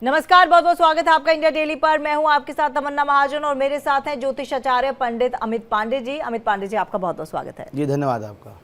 नमस्कार, बहुत बहुत स्वागत है आपका इंडिया डेली पर। मैं हूं आपके साथ तमन्ना महाजन और मेरे साथ हैं ज्योतिष आचार्य पंडित अमित पांडे जी। अमित पांडे जी, आपका बहुत बहुत स्वागत है। जी धन्यवाद आपका।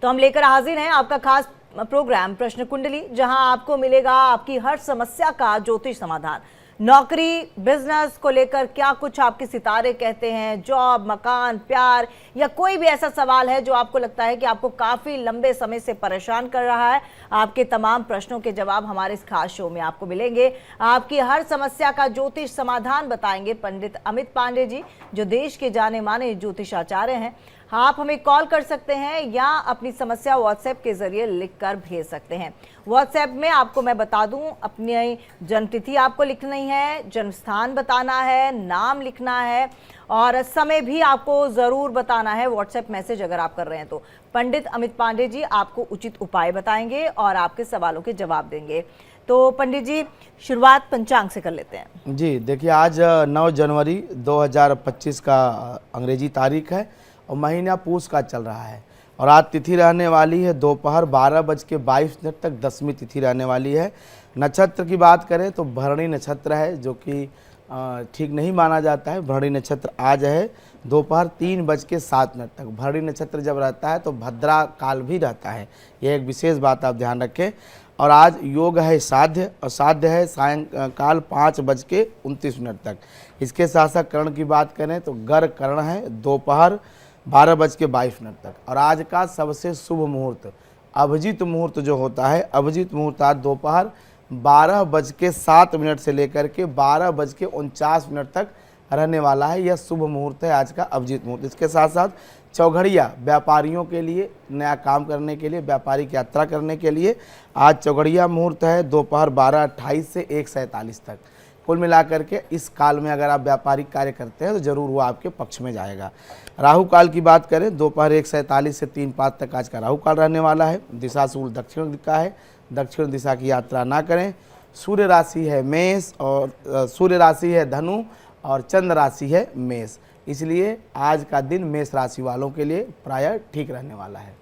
तो हम लेकर हाजिर हैं आपका खास प्रोग्राम प्रश्न कुंडली, जहां आपको मिलेगा आपकी हर समस्या का ज्योतिष समाधान। नौकरी, बिजनेस को लेकर क्या कुछ आपके सितारे कहते हैं, जॉब, मकान, प्यार या कोई भी ऐसा सवाल है जो आपको लगता है कि आपको काफी लंबे समय से परेशान कर रहा है, आपके तमाम प्रश्नों के जवाब हमारे इस खास शो में आपको मिलेंगे। आपकी हर समस्या का ज्योतिष समाधान बताएंगे पंडित अमित पांडे जी, जो देश के जाने माने ज्योतिष आचार्य हैं। आप हमें कॉल कर सकते हैं या अपनी समस्या व्हाट्सएप के जरिए लिखकर भेज सकते हैं। व्हाट्सएप में आपको मैं बता दूं, अपनी जन्मतिथि आपको लिखनी है, जन्म स्थान बताना है, नाम लिखना है और समय भी आपको ज़रूर बताना है। व्हाट्सएप मैसेज अगर आप कर रहे हैं तो पंडित अमित पांडे जी आपको उचित उपाय बताएंगे और आपके सवालों के जवाब देंगे। तो पंडित जी, शुरुआत पंचांग से कर लेते हैं। जी देखिए, आज 9 जनवरी 2025 का अंग्रेजी तारीख है और महीना पूस का चल रहा है और आज तिथि रहने वाली है दोपहर 12:22 तक, दसवीं तिथि रहने वाली है। नक्षत्र की बात करें तो भरणी नक्षत्र है, जो कि ठीक नहीं माना जाता है। भरणी नक्षत्र आज है दोपहर 3:07 तक। भरणी नक्षत्र जब रहता है तो भद्रा काल भी रहता है, यह एक विशेष बात आप ध्यान रखें। और आज योग है साध्य, और साध्य है सायंकाल 5:29 तक। इसके साथ साथ कर्ण की बात करें तो गर कर्ण है दोपहर 12:22 तक। और आज का सबसे शुभ मुहूर्त अभिजीत मुहूर्त जो होता है, अभिजीत मुहूर्त आज दोपहर 12:07 से लेकर के 12:49 तक रहने वाला है। यह शुभ मुहूर्त है आज का अभिजीत मुहूर्त। इसके साथ साथ चौघड़िया व्यापारियों के लिए, नया काम करने के लिए, व्यापारिक यात्रा करने के लिए आज चौघड़िया मुहूर्त है दोपहर 12:28 से 1:47 तक। कुल मिलाकर के इस काल में अगर आप व्यापारिक कार्य करते हैं तो जरूर वो आपके पक्ष में जाएगा। राहु काल की बात करें, दोपहर 1:47 से 3:05 तक आज का राहु काल रहने वाला है। दिशा सूल दक्षिण का है, दक्षिण दिशा की यात्रा ना करें। सूर्य राशि है मेष और सूर्य राशि है धनु और चंद्र राशि है मेष, इसलिए आज का दिन मेष राशि वालों के लिए प्रायः ठीक रहने वाला है।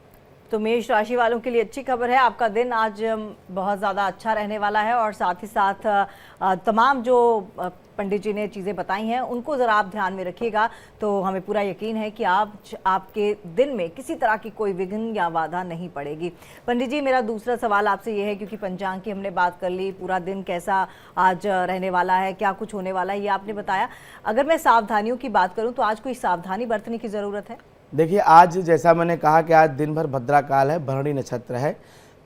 तो मेष राशि वालों के लिए अच्छी खबर है, आपका दिन आज बहुत ज़्यादा अच्छा रहने वाला है। और साथ ही साथ तमाम जो पंडित जी ने चीज़ें बताई हैं उनको ज़रा आप ध्यान में रखिएगा, तो हमें पूरा यकीन है कि आपके दिन में किसी तरह की कोई विघ्न या बाधा नहीं पड़ेगी। पंडित जी, मेरा दूसरा सवाल आपसे ये है, क्योंकि पंचांग की हमने बात कर ली, पूरा दिन कैसा आज रहने वाला है, क्या कुछ होने वाला है, ये आपने बताया। अगर मैं सावधानियों की बात करूँ तो आज कोई सावधानी बरतने की ज़रूरत है? देखिए, आज जैसा मैंने कहा कि आज दिन भर भद्रा काल है, भरणी नक्षत्र है,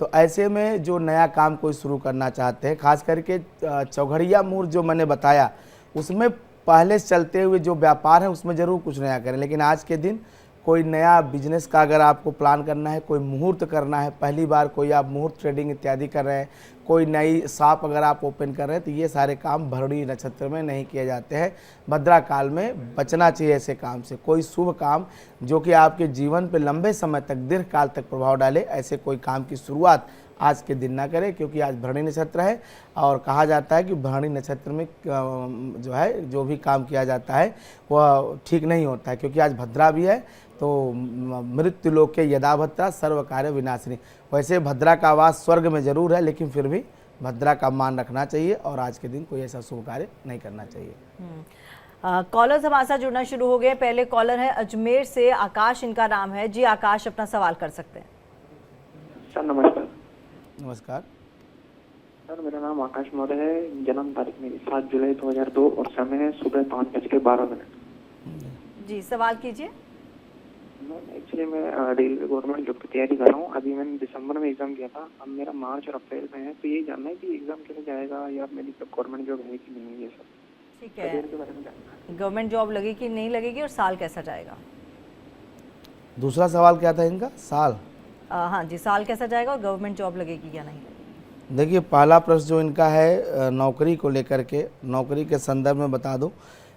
तो ऐसे में जो नया काम कोई शुरू करना चाहते हैं, खास करके चौघड़िया मुहूर्त जो मैंने बताया, उसमें पहले चलते हुए जो व्यापार है उसमें ज़रूर कुछ नया करें। लेकिन आज के दिन कोई नया बिजनेस का अगर आपको प्लान करना है, कोई मुहूर्त करना है, पहली बार कोई आप मुहूर्त ट्रेडिंग इत्यादि कर रहे हैं, कोई नई शॉप अगर आप ओपन कर रहे हैं, तो ये सारे काम भरणी नक्षत्र में नहीं किए जाते हैं। भद्रा काल में बचना चाहिए ऐसे काम से। कोई शुभ काम जो कि आपके जीवन पे लंबे समय तक, दीर्घ काल तक प्रभाव डाले, ऐसे कोई काम की शुरुआत आज के दिन ना करें, क्योंकि आज भरणी नक्षत्र है। और कहा जाता है कि भरणी नक्षत्र में जो है जो भी काम किया जाता है वह ठीक नहीं होता है, क्योंकि आज भद्रा भी है। तो मृत्यु लोक के यदा भद्रा सर्व कार्य विनाशिनी। वैसे भद्रा का वास स्वर्ग में जरूर है, लेकिन फिर भी भद्रा का मान रखना चाहिए और आज के दिन कोई ऐसा शुभ कार्य नहीं करना चाहिए। कॉलर्स हमारे साथ जुड़ना शुरू हो गए। पहले कॉलर है अजमेर से, आकाश इनका नाम है। जी आकाश, अपना सवाल कर सकते हैं। सर नमस्कार। नमस्कार सर, मेरा नाम आकाश मौर्य है। जन्म तारीख मेरी 7 जुलाई 2002 और समय है सुबह 5:12। जी सवाल कीजिए। एक्चुअली मैं रेलवे गवर्नमेंट जॉब की तैयारी कर रहा हूँ। अभी मैंने दिसंबर में एग्जाम किया था, अब मेरा मार्च और अप्रैल में है। तो यही जानना है कि एग्जाम के लिए जाएगा या मेरी गवर्नमेंट जॉब है कि नहीं, ये सब ठीक है। गवर्नमेंट जॉब लगेगी कि नहीं लगेगी और साल कैसा जाएगा? दूसरा सवाल क्या था इनका? साल? हाँ जी, साल कैसा जाएगा और गवर्नमेंट जॉब लगेगी या नहीं लगेगी? देखिए, पहला प्रश्न जो इनका है नौकरी को लेकर के, नौकरी के संदर्भ में बता दूं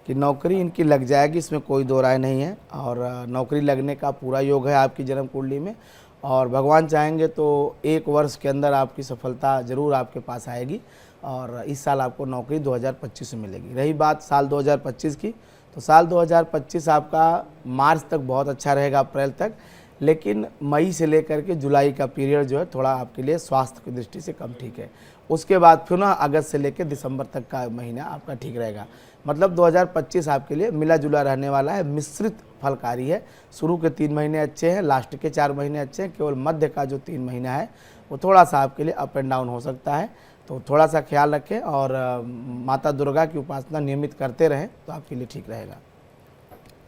कि नौकरी इनकी लग जाएगी, इसमें कोई दो राय नहीं है। और नौकरी लगने का पूरा योग है आपकी जन्म कुंडली में, और भगवान चाहेंगे तो 1 वर्ष के अंदर आपकी सफलता जरूर आपके पास आएगी। और इस साल आपको नौकरी 2025 में मिलेगी। रही बात साल 2025 की, तो साल 2025 आपका मार्च तक बहुत अच्छा रहेगा, अप्रैल तक। लेकिन मई से लेकर के जुलाई का पीरियड जो है थोड़ा आपके लिए स्वास्थ्य की दृष्टि से कम ठीक है। उसके बाद फिर ना अगस्त से लेकर दिसंबर तक का महीना आपका ठीक रहेगा। मतलब 2025 आपके लिए मिला जुला रहने वाला है, मिश्रित फलकारी है। शुरू के 3 महीने अच्छे हैं, लास्ट के 4 महीने अच्छे हैं, केवल मध्य का जो 3 महीना है वो थोड़ा सा आपके लिए अप एंड डाउन हो सकता है। तो थोड़ा सा ख्याल रखें और माता दुर्गा की उपासना नियमित करते रहें तो आपके लिए ठीक रहेगा।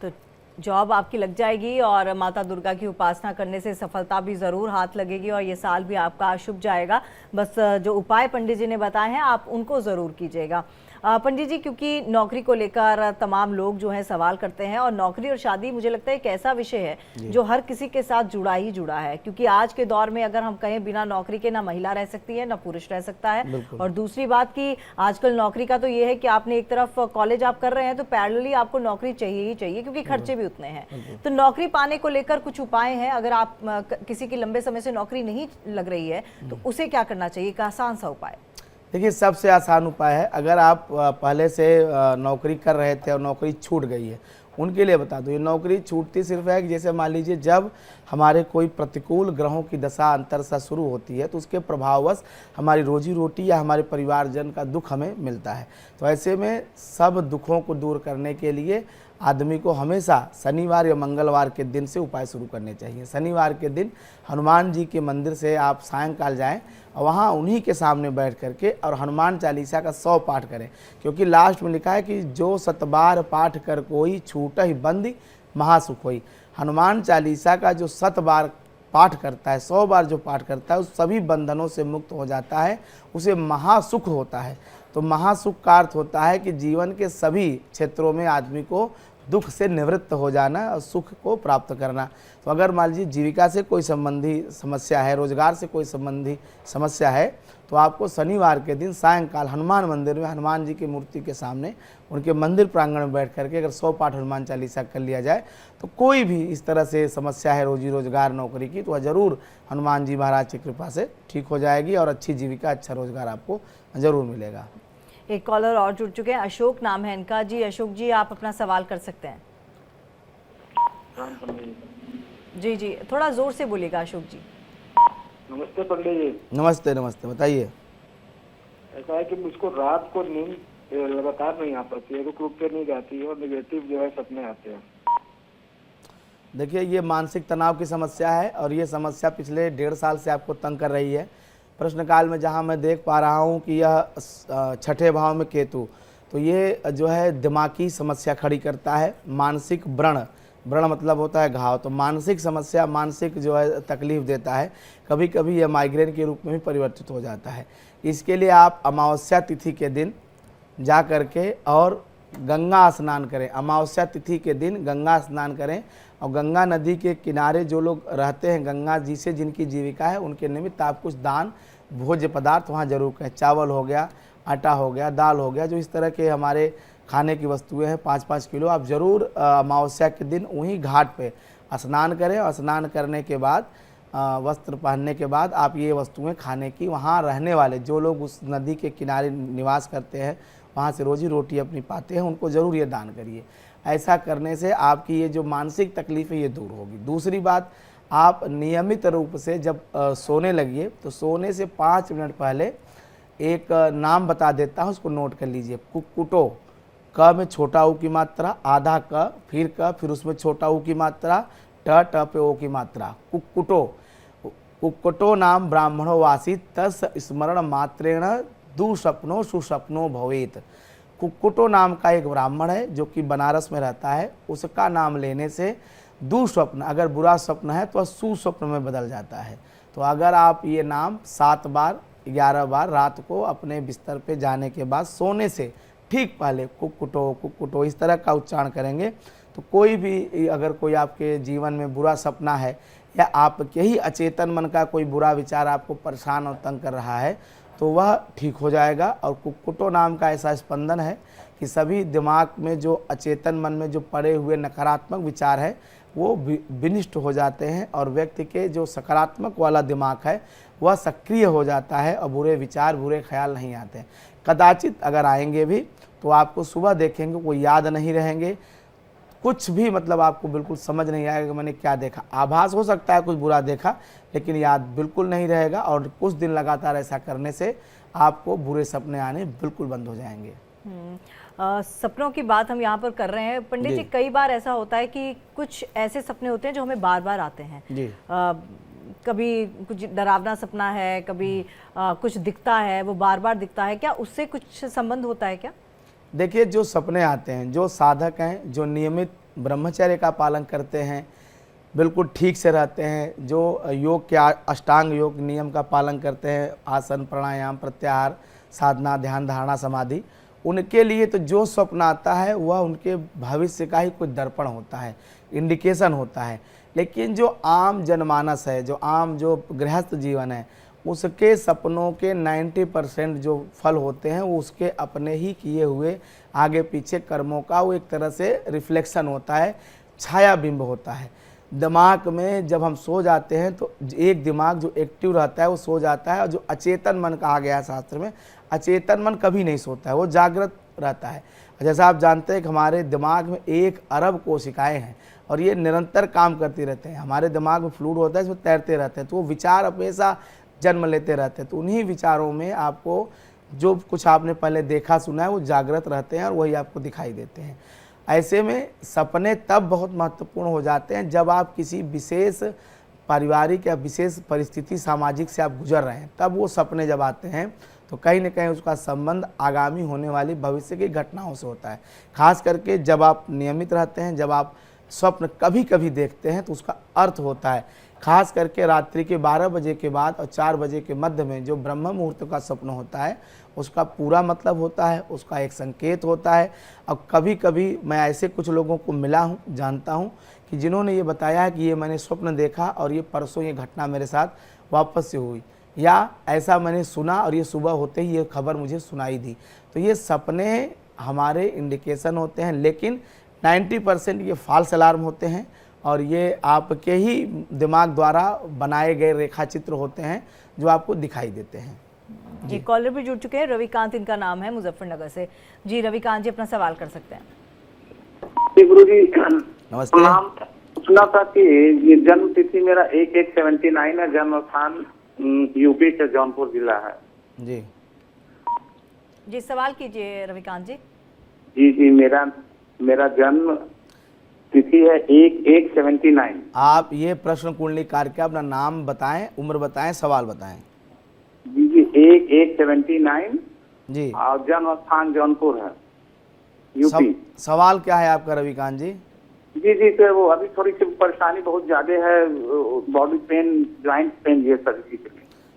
तो जॉब आपकी लग जाएगी और माता दुर्गा की उपासना करने से सफलता भी ज़रूर हाथ लगेगी और ये साल भी आपका शुभ जाएगा। बस जो उपाय पंडित जी ने बताए हैं आप उनको ज़रूर कीजिएगा। पंडित जी, क्योंकि नौकरी को लेकर तमाम लोग जो है सवाल करते हैं और नौकरी और शादी मुझे लगता है एक ऐसा विषय है जो हर किसी के साथ जुड़ा ही जुड़ा है, क्योंकि आज के दौर में अगर हम कहें बिना नौकरी के ना महिला रह सकती है ना पुरुष रह सकता है। और दूसरी बात कि आजकल नौकरी का तो ये है कि आपने एक तरफ कॉलेज आप कर रहे हैं तो पैरेलली आपको नौकरी चाहिए ही चाहिए, क्योंकि खर्चे भी उतने हैं। तो नौकरी पाने को लेकर कुछ उपाय हैं? अगर आप किसी की लंबे समय से नौकरी नहीं लग रही है तो उसे क्या करना चाहिए, एक आसान सा उपाय? देखिए, सबसे आसान उपाय है, अगर आप पहले से नौकरी कर रहे थे और नौकरी छूट गई है, उनके लिए बता दूँ, ये नौकरी छूटती सिर्फ है कि जैसे मान लीजिए जब हमारे कोई प्रतिकूल ग्रहों की दशा अंतरदशा शुरू होती है तो उसके प्रभाववश हमारी रोजी रोटी या हमारे परिवारजन का दुख हमें मिलता है। तो ऐसे में सब दुखों को दूर करने के लिए आदमी को हमेशा शनिवार या मंगलवार के दिन से उपाय शुरू करने चाहिए। शनिवार के दिन हनुमान जी के मंदिर से आप सायंकाल जाएं और वहाँ उन्हीं के सामने बैठ करके और हनुमान चालीसा का 100 पाठ करें, क्योंकि लास्ट में लिखा है कि जो 7 बार पाठ कर कोई छूट ही बंदी महासुख होई। हनुमान चालीसा का जो 7 बार पाठ करता है, 100 बार जो पाठ करता है, उस सभी बंधनों से मुक्त हो जाता है, उसे महासुख होता है। तो महासुख का अर्थ होता है कि जीवन के सभी क्षेत्रों में आदमी को दुख से निवृत्त हो जाना और सुख को प्राप्त करना। तो अगर मान लीजिए जीविका से कोई संबंधी समस्या है, रोजगार से कोई संबंधी समस्या है, तो आपको शनिवार के दिन सायंकाल हनुमान मंदिर में हनुमान जी की मूर्ति के सामने उनके मंदिर प्रांगण में बैठ करके अगर 100 पाठ हनुमान चालीसा कर लिया जाए तो कोई भी इस तरह से समस्या है रोजी रोजगार नौकरी की, तो वह ज़रूर हनुमान जी महाराज की कृपा से ठीक हो जाएगी और अच्छी जीविका, अच्छा रोजगार आपको ज़रूर मिलेगा। एक कॉलर और जुड़ चुके हैं, अशोक नाम है इनका। जी अशोक जी, आप अपना सवाल कर सकते हैं। जी जी, थोड़ा जोर से बोलिएगा अशोक जी। नमस्ते पंडित जी। नमस्ते नमस्ते, बताइए। ऐसा है कि मुझको रात को नींद लगातार नहीं आ पाती है, रुक रुक के नहीं जाती है और निगेटिव जो है सपने आते हैं। देखिए, ये मानसिक तनाव की समस्या है और ये समस्या पिछले 1.5 साल से आपको तंग कर रही है। प्रश्न काल में जहाँ मैं देख पा रहा हूँ कि यह 6ठे भाव में केतु, तो ये जो है दिमागी समस्या खड़ी करता है। मानसिक व्रण, व्रण मतलब होता है घाव, तो मानसिक समस्या, मानसिक जो है तकलीफ देता है। कभी कभी यह माइग्रेन के रूप में भी परिवर्तित हो जाता है। इसके लिए आप अमावस्या तिथि के दिन जा कर के और गंगा स्नान करें। अमावस्या तिथि के दिन गंगा स्नान करें और गंगा नदी के किनारे जो लोग रहते हैं, गंगा जी से जिनकी जीविका है, उनके निमित्त आप कुछ दान भोज्य पदार्थ वहाँ जरूर करें। चावल हो गया, आटा हो गया, दाल हो गया, जो इस तरह के हमारे खाने की वस्तुएं हैं 5-5 किलो आप ज़रूर अमावस्या के दिन वहीं घाट पे स्नान करें। और स्नान करने के बाद वस्त्र पहनने के बाद आप ये वस्तुएं खाने की, वहाँ रहने वाले जो लोग उस नदी के किनारे निवास करते हैं, वहाँ से रोजी रोटी अपनी पाते हैं, उनको ज़रूर ये दान करिए। ऐसा करने से आपकी ये जो मानसिक तकलीफ है ये दूर होगी। दूसरी बात, आप नियमित रूप से जब सोने लगिए तो सोने से 5 मिनट पहले एक नाम बता देता हूँ, उसको नोट कर लीजिए। कुक्कुटो, क में छोटा ऊ की मात्रा, आधा क, फिर उसमें छोटा ऊ की मात्रा, ट पे ओ की मात्रा, कुक्कुटो। कुक्कुटो नाम ब्राह्मणो वासी तस् स्मरण मात्रेण दुःस्वप्नो सुस्वप्नो भवेत। कुक्कुटो नाम का एक ब्राह्मण है जो कि बनारस में रहता है, उसका नाम लेने से दुःस्वप्न, अगर बुरा स्वप्न है तो सुस्वप्न में बदल जाता है। तो अगर आप ये नाम 7 बार 11 बार रात को अपने बिस्तर पे जाने के बाद सोने से ठीक पहले कुक्कुटो कुक्कुटो इस तरह का उच्चारण करेंगे तो कोई भी, अगर कोई आपके जीवन में बुरा सपना है या आपके ही अचेतन मन का कोई बुरा विचार आपको परेशान और तंग कर रहा है तो वह ठीक हो जाएगा। और कुक्कुटो नाम का ऐसा स्पंदन है कि सभी दिमाग में जो अचेतन मन में जो पड़े हुए नकारात्मक विचार है वो विनिष्ट हो जाते हैं और व्यक्ति के जो सकारात्मक वाला दिमाग है वह सक्रिय हो जाता है और बुरे विचार, बुरे ख्याल नहीं आते हैं। कदाचित अगर आएंगे भी तो आपको सुबह देखेंगे कोई याद नहीं रहेंगे, कुछ भी मतलब आपको बिल्कुल समझ नहीं आएगा कि मैंने क्या देखा। आभास हो सकता है कुछ बुरा देखा, लेकिन याद बिल्कुल नहीं रहेगा। और कुछ दिन लगातार ऐसा करने से आपको बुरे सपने आने बिल्कुल बंद हो जाएंगे। सपनों की बात हम यहाँ पर कर रहे हैं पंडित जी, कई बार ऐसा होता है कि कुछ ऐसे सपने होते हैं जो हमें बार बार आते हैं जी। कभी कुछ डरावना सपना है, कभी कुछ दिखता है, वो बार बार दिखता है, क्या उससे कुछ संबंध होता है क्या? देखिए, जो सपने आते हैं, जो साधक हैं, जो नियमित ब्रह्मचर्य का पालन करते हैं, बिल्कुल ठीक से रहते हैं, जो योग के अष्टांग योग नियम का पालन करते हैं, आसन प्राणायाम प्रत्याहार साधना ध्यान धारणा समाधि, उनके लिए तो जो स्वप्न आता है वह उनके भविष्य का ही कुछ दर्पण होता है, इंडिकेशन होता है। लेकिन जो आम जनमानस है, जो गृहस्थ जीवन है, उसके सपनों के 90% जो फल होते हैं वो उसके अपने ही किए हुए आगे पीछे कर्मों का वो एक तरह से रिफ्लेक्शन होता है, छाया बिंब होता है। दिमाग में जब हम सो जाते हैं तो एक दिमाग जो एक्टिव रहता है वो सो जाता है, और जो अचेतन मन कहा गया है शास्त्र में, अचेतन मन कभी नहीं सोता है, वो जागृत रहता है। जैसा आप जानते हैं कि हमारे दिमाग में 1 अरब कोशिकाएं हैं और ये निरंतर काम करती रहते हैं। हमारे दिमाग में फ्लूइड होता है, इसमें तैरते रहते हैं, तो वो विचार हमेशा जन्म लेते रहते हैं। तो उन्हीं विचारों में आपको जो कुछ आपने पहले देखा सुना है वो जागृत रहते हैं और वही आपको दिखाई देते हैं। ऐसे में सपने तब बहुत महत्वपूर्ण हो जाते हैं जब आप किसी विशेष पारिवारिक या विशेष परिस्थिति सामाजिक से आप गुजर रहे हैं, तब वो सपने जब आते हैं तो कहीं न कहीं उसका संबंध आगामी होने वाली भविष्य की घटनाओं से होता है। खास करके जब आप नियमित रहते हैं, जब आप स्वप्न कभी कभी देखते हैं तो उसका अर्थ होता है। खास करके रात्रि के 12 बजे के बाद और 4 बजे के मध्य में जो ब्रह्म मुहूर्त का स्वप्न होता है उसका पूरा मतलब होता है, उसका एक संकेत होता है। अब कभी कभी मैं ऐसे कुछ लोगों को मिला हूँ, जानता हूँ कि जिन्होंने ये बताया है कि ये मैंने स्वप्न देखा और ये परसों ये घटना मेरे साथ वापस से हुई, या ऐसा मैंने सुना और ये सुबह होते ही ये खबर मुझे सुनाई दी। तो ये सपने हमारे इंडिकेशन होते हैं, लेकिन 90% ये फॉल्स अलार्म होते हैं और ये आपके ही दिमाग द्वारा बनाए गए रेखा चित्र होते हैं जो आपको दिखाई देते हैं। जी, कॉलर भी जुड़ चुके हैं, रविकांत इनका नाम है, मुजफ्फरनगर से। जी रविकांत जी, अपना सवाल कर सकते हैं। गुरु जी नमस्ते। नाम सुना था कि ये जन्म तिथि मेरा 1179 है, जन्म स्थान यूपी के जौनपुर जिला है। जी जी, सवाल कीजिए रविकांत जी। जी, मेरा जन्म तिथि है 1179। आप ये प्रश्न कुंडली करके अपना नाम बताएं, उम्र बताएं, सवाल बताएं। जी 1179 जी, और जन्म स्थान जौनपुर है, यूपी। सवाल क्या है आपका रविकांत जी? जी सर, वो अभी थोड़ी सी परेशानी बहुत ज्यादा है, बॉडी पेन, ज्वाइंट पेन, ये सब चीजें।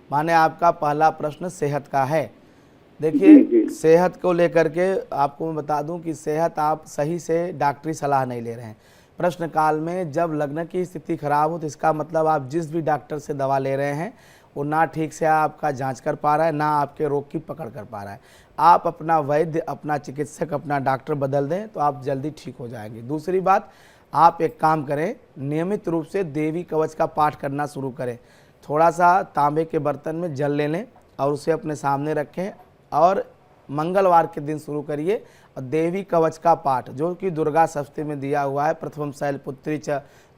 माने आपका पहला प्रश्न सेहत का है। जी, देखिए, जी। सेहत को लेकर के आपको मैं बता दूं कि सेहत आप सही से डॉक्टरी सलाह नहीं ले रहे हैं। प्रश्न काल में जब लग्न की स्थिति खराब हो तो इसका मतलब आप जिस भी डॉक्टर से दवा ले रहे हैं वो ना ठीक से आपका जांच कर पा रहा है, ना आपके रोग की पकड़ कर पा रहा है। आप अपना वैद्य, अपना चिकित्सक, अपना डॉक्टर बदल दें तो आप जल्दी ठीक हो जाएंगे। दूसरी बात, आप एक काम करें, नियमित रूप से देवी कवच का पाठ करना शुरू करें। थोड़ा सा तांबे के बर्तन में जल ले लें और उसे अपने सामने रखें और मंगलवार के दिन शुरू करिए। और देवी कवच का पाठ जो कि दुर्गा सप्तमी में दिया हुआ है, प्रथमम शैलपुत्री च,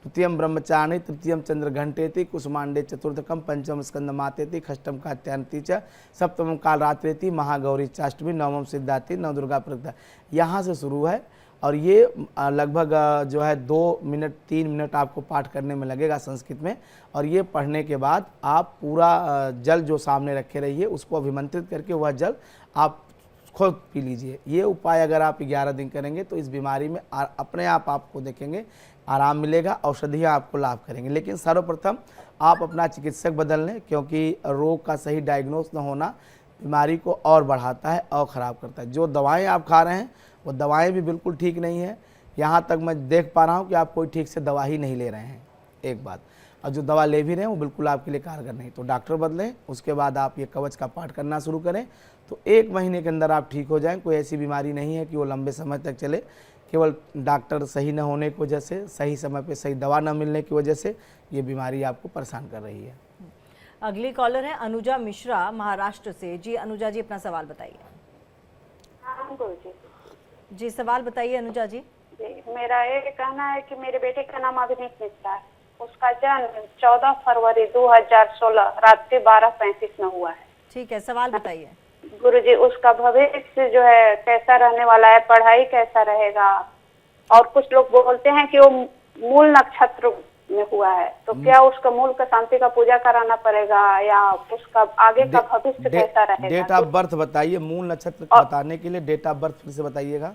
द्वितीयम ब्रह्मचारिणी, तृतीयम चंद्र घंटेति, कुसुमांडे चतुर्थकम, पंचम स्कंद मातेति, षष्ठम कात्यायनति च, सप्तमम काल रात्रेति, महागौरी चाष्टमी, नवम सिद्धाति, नव दुर्गा प्रगटा। यहाँ से शुरू है और ये लगभग जो है 2 मिनट 3 मिनट आपको पाठ करने में लगेगा संस्कृत में। और ये पढ़ने के बाद आप पूरा जल जो सामने रखे रहिए उसको अभिमंत्रित करके वह जल आप खुद पी लीजिए। ये उपाय अगर आप 11 दिन करेंगे तो इस बीमारी में अपने आप आपको देखेंगे आराम मिलेगा, औषधियाँ आपको लाभ करेंगे। लेकिन सर्वप्रथम आप अपना चिकित्सक बदल लें, क्योंकि रोग का सही डायग्नोस न होना बीमारी को और बढ़ाता है और ख़राब करता है। जो दवाएं आप खा रहे हैं वो दवाएं भी बिल्कुल ठीक नहीं है। यहाँ तक मैं देख पा रहा हूँ कि आप कोई ठीक से दवा ही नहीं ले रहे हैं, एक बात। और जो दवा ले भी रहे हैं वो बिल्कुल आपके लिए कारगर नहीं। तो डॉक्टर बदलें, उसके बाद आप ये कवच का पाठ करना शुरू करें तो 1 महीने के अंदर आप ठीक हो जाएं। कोई ऐसी बीमारी नहीं है कि वो लंबे समय तक चले, केवल डॉक्टर सही न होने की वजह से, सही समय पे सही दवा न मिलने की वजह से ये बीमारी आपको परेशान कर रही है। अगली कॉलर है अनुजा मिश्रा, महाराष्ट्र से। जी अनुजा जी, अपना सवाल बताइए। हाँ गुरुजी। जी, सवाल बताइए अनुजा जी। जी, मेरा ये कहना है कि मेरे बेटे का नाम अभिनीत मिश्रा है, उसका जन्म 14 फरवरी 2016 रात के 12:35 में हुआ है। ठीक है, सवाल बताइए। गुरुजी उसका भविष्य जो है कैसा रहने वाला है, पढ़ाई कैसा रहेगा। और कुछ लोग बोलते हैं कि वो मूल नक्षत्र में हुआ है, तो क्या उसका मूल का शांति का पूजा कराना पड़ेगा या उसका आगे का भविष्य कैसा रहेगा? डेट ऑफ बर्थ बताइए, मूल नक्षत्र बताने के लिए डेट ऑफ बर्थ फिर से बताइएगा।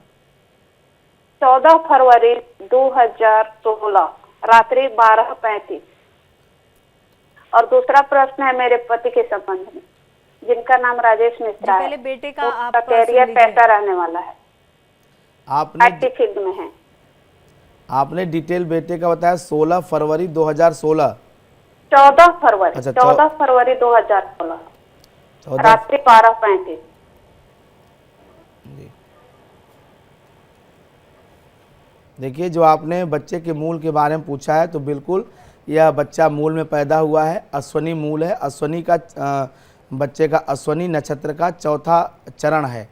14 फरवरी 2016 रात्रि 12:35। और दूसरा प्रश्न है मेरे पति के संबंध में, जिनका नाम राजेश मिश्रा है। पहले बेटे का उसका आप कैरियर सुन लीजिए। कैसा रहने वाला है? आपने आईटी फील्ड में है। आपने डिटेल बेटे का बताया 16 फरवरी 2016। 14 फरवरी अच्छा, 14 फरवरी 2016 14 रात्रि 12:35। देखिए, जो आपने बच्चे के मूल के बारे में पूछा है तो बिल्कुल यह बच्चा मूल में पैदा हुआ है, अश्वनी मूल है। अश्वनी का बच्चे का अश्वनी नक्षत्र का चौथा चरण है।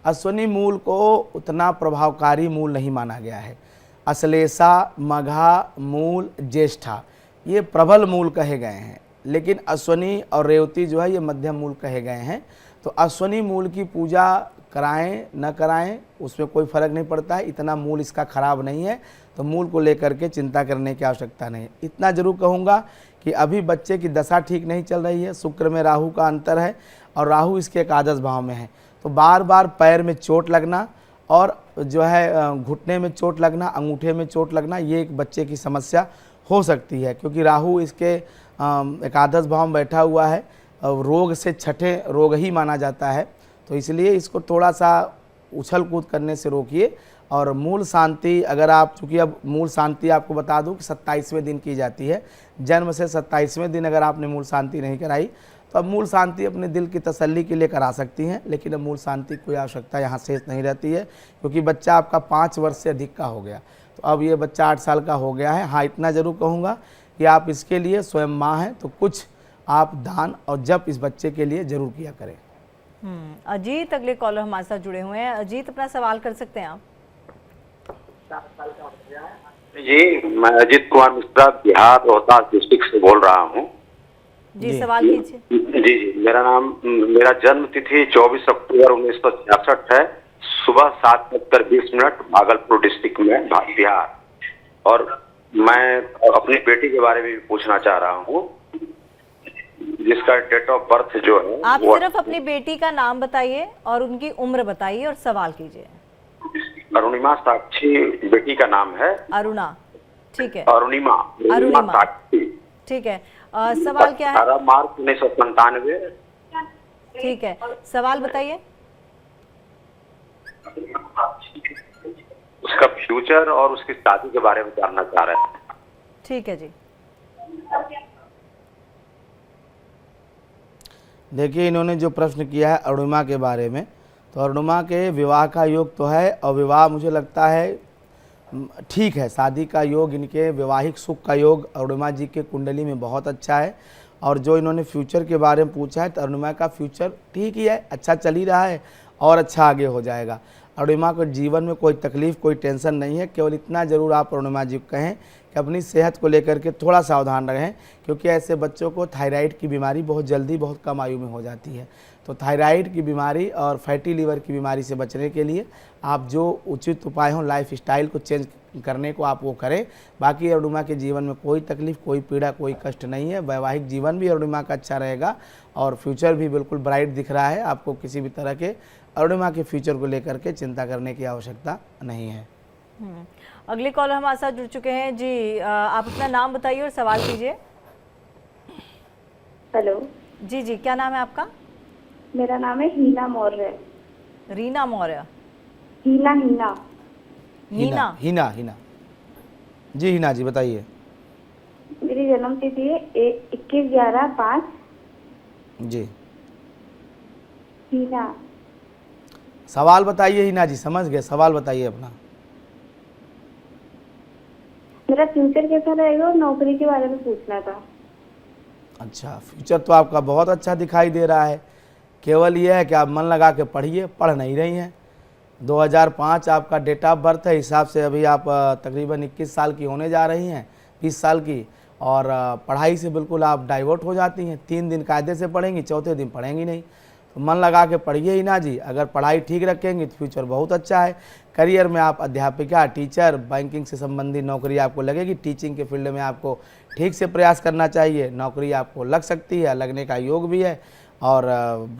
अश्वनी मूल को उतना प्रभावकारी मूल नहीं माना गया है। अश्लेषा, मघा, मूल, ज्येष्ठा ये प्रबल मूल कहे गए हैं, लेकिन अश्वनी और रेवती जो है ये मध्यम मूल कहे गए हैं। तो अश्वनी मूल की पूजा कराएं न कराएं उसमें कोई फ़र्क नहीं पड़ता है, इतना मूल इसका ख़राब नहीं है, तो मूल को लेकर के चिंता करने की आवश्यकता नहीं है। इतना ज़रूर कहूँगा कि अभी बच्चे की दशा ठीक नहीं चल रही है, शुक्र में राहु का अंतर है और राहु इसके एकादश भाव में है, तो बार बार पैर में चोट लगना और जो है घुटने में चोट लगना, अंगूठे में चोट लगना, ये एक बच्चे की समस्या हो सकती है, क्योंकि राहु इसके एकादश भाव में बैठा हुआ है। रोग से छठे रोग ही माना जाता है, तो इसलिए इसको थोड़ा सा उछल कूद करने से रोकिए। और मूल शांति अगर आप, चूँकि अब मूल शांति आपको बता दूं कि 27वें दिन की जाती है, जन्म से 27वें दिन अगर आपने मूल शांति नहीं कराई तो अब मूल शांति अपने दिल की तसल्ली के लिए करा सकती हैं, लेकिन अब मूल शांति की कोई आवश्यकता यहाँ शेष नहीं रहती है, क्योंकि बच्चा आपका 5 वर्ष से अधिक का हो गया, तो अब ये बच्चा 8 साल का हो गया है। हाँ, इतना ज़रूर कहूँगा कि आप इसके लिए स्वयं माँ हैं तो कुछ आप दान और जप इस बच्चे के लिए ज़रूर किया करें। अजीत अगले कॉलर हमारे साथ जुड़े हुए हैं। अजीत, अपना सवाल कर सकते हैं आप। जी, मैं अजीत कुमार मिश्रा बिहार रोहतास डिस्ट्रिक्ट से बोल रहा हूँ। जी, सवाल कीजिए। जी, मेरा जन्म तिथि 24 अक्टूबर 1966 है, सुबह 7:20 भागलपुर डिस्ट्रिक्ट में बिहार। और मैं अपनी बेटी के बारे में भी पूछना चाह रहा हूँ, जिसका डेट ऑफ बर्थ जो है आप सिर्फ अपनी बेटी का नाम बताइए और उनकी उम्र बताइए और सवाल कीजिए। अरुणिमा साक्षी बेटी का नाम है। अरुणा, ठीक है। अरुणिमा साक्षी, ठीक है। सवाल क्या है? 18 मार्च 1997। ठीक है, सवाल बताइए। उसका फ्यूचर और उसकी शादी के बारे में जानना चाह रहे हैं। ठीक है जी। देखिए, इन्होंने जो प्रश्न किया है अरुणिमा के बारे में, तो अरुणिमा के विवाह का योग तो है और विवाह मुझे लगता है ठीक है, शादी का योग, इनके वैवाहिक सुख का योग अरुणिमा जी के कुंडली में बहुत अच्छा है। और जो इन्होंने फ्यूचर के बारे में पूछा है, तो अरुणिमा का फ्यूचर ठीक ही है, अच्छा चल ही रहा है और अच्छा आगे हो जाएगा। अरुणिमा को जीवन में कोई तकलीफ़, कोई टेंशन नहीं है। केवल इतना ज़रूर आप अरुणिमा जी को कहें कि अपनी सेहत को लेकर के थोड़ा सावधान रहें, क्योंकि ऐसे बच्चों को थायराइड की बीमारी बहुत जल्दी, बहुत कम आयु में हो जाती है। तो थायराइड की बीमारी और फैटी लीवर की बीमारी से बचने के लिए आप जो उचित उपाय हों, लाइफ स्टाइल को चेंज करने को आप वो करें। बाकी अरुणिमा के जीवन में कोई तकलीफ़, कोई पीड़ा, कोई कष्ट नहीं है। वैवाहिक जीवन भी अरुणिमा का अच्छा रहेगा और फ्यूचर भी बिल्कुल ब्राइट दिख रहा है। आपको किसी भी तरह के अरुणिमा के फ्यूचर को लेकर के चिंता करने की आवश्यकता नहीं है। अगले कॉलर हमारे साथ जुड़ चुके हैं जी। आप अपना नाम बताइए और सवाल कीजिए। हेलो जी जी, क्या नाम है आपका? मेरा नाम है हीना मौर्य। रीना मौर्य? हीना हीना हीना हीना हीना जी, हीना जी बताइए। मेरी जन्म तिथि है 21/11/5। जी, हीना। सवाल बताइए हीना जी, समझ गए, सवाल बताइए अपना। मेरा फ्यूचर कैसा रहेगा और नौकरी के बारे में पूछना था। अच्छा, फ्यूचर तो आपका बहुत अच्छा दिखाई दे रहा है। केवल ये है कि आप मन लगा के पढ़िए, पढ़ नहीं रही हैं। 2005 आपका डेट ऑफ बर्थ है, हिसाब से अभी आप तकरीबन 21 साल की होने जा रही हैं, 20 साल की, और पढ़ाई से बिल्कुल आप डाइवर्ट हो जाती हैं। 3 दिन कायदे से पढ़ेंगी, चौथे दिन पढ़ेंगी नहीं। तो मन लगा के पढ़िए ही ना जी। अगर पढ़ाई ठीक रखेंगे तो फ्यूचर बहुत अच्छा है। करियर में आप अध्यापिका, टीचर, बैंकिंग से संबंधित नौकरी आपको लगेगी। टीचिंग के फील्ड में आपको ठीक से प्रयास करना चाहिए, नौकरी आपको लग सकती है, लगने का योग भी है। और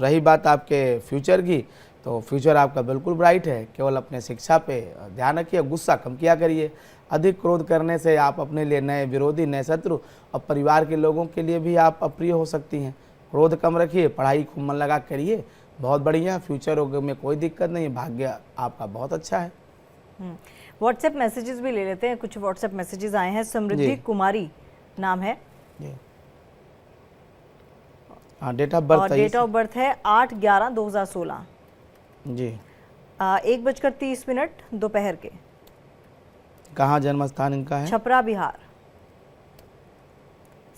रही बात आपके फ्यूचर की, तो फ्यूचर आपका बिल्कुल ब्राइट है। केवल अपने शिक्षा पे ध्यान रखिए, गुस्सा कम किया करिए। अधिक क्रोध करने से आप अपने लिए नए विरोधी, नए शत्रु और परिवार के लोगों के लिए भी आप अप्रिय हो सकती हैं। क्रोध कम रखिए, पढ़ाई खूब मन लगा करिए, बहुत बढ़िया। फ्यूचर में कोई दिक्कत नहीं, भाग्य आपका बहुत अच्छा है। व्हाट्सएप मैसेजेस भी ले लेते हैं। कुछ व्हाट्सएप मैसेजेस आए हैं। समृद्धि कुमारी नाम है जी। हाँ, डेट ऑफ बर्थ और डेट ऑफ बर्थ है 8/11/2016 जी। 1:30 दोपहर के। कहाँ जन्म स्थान इनका है? छपरा, बिहार।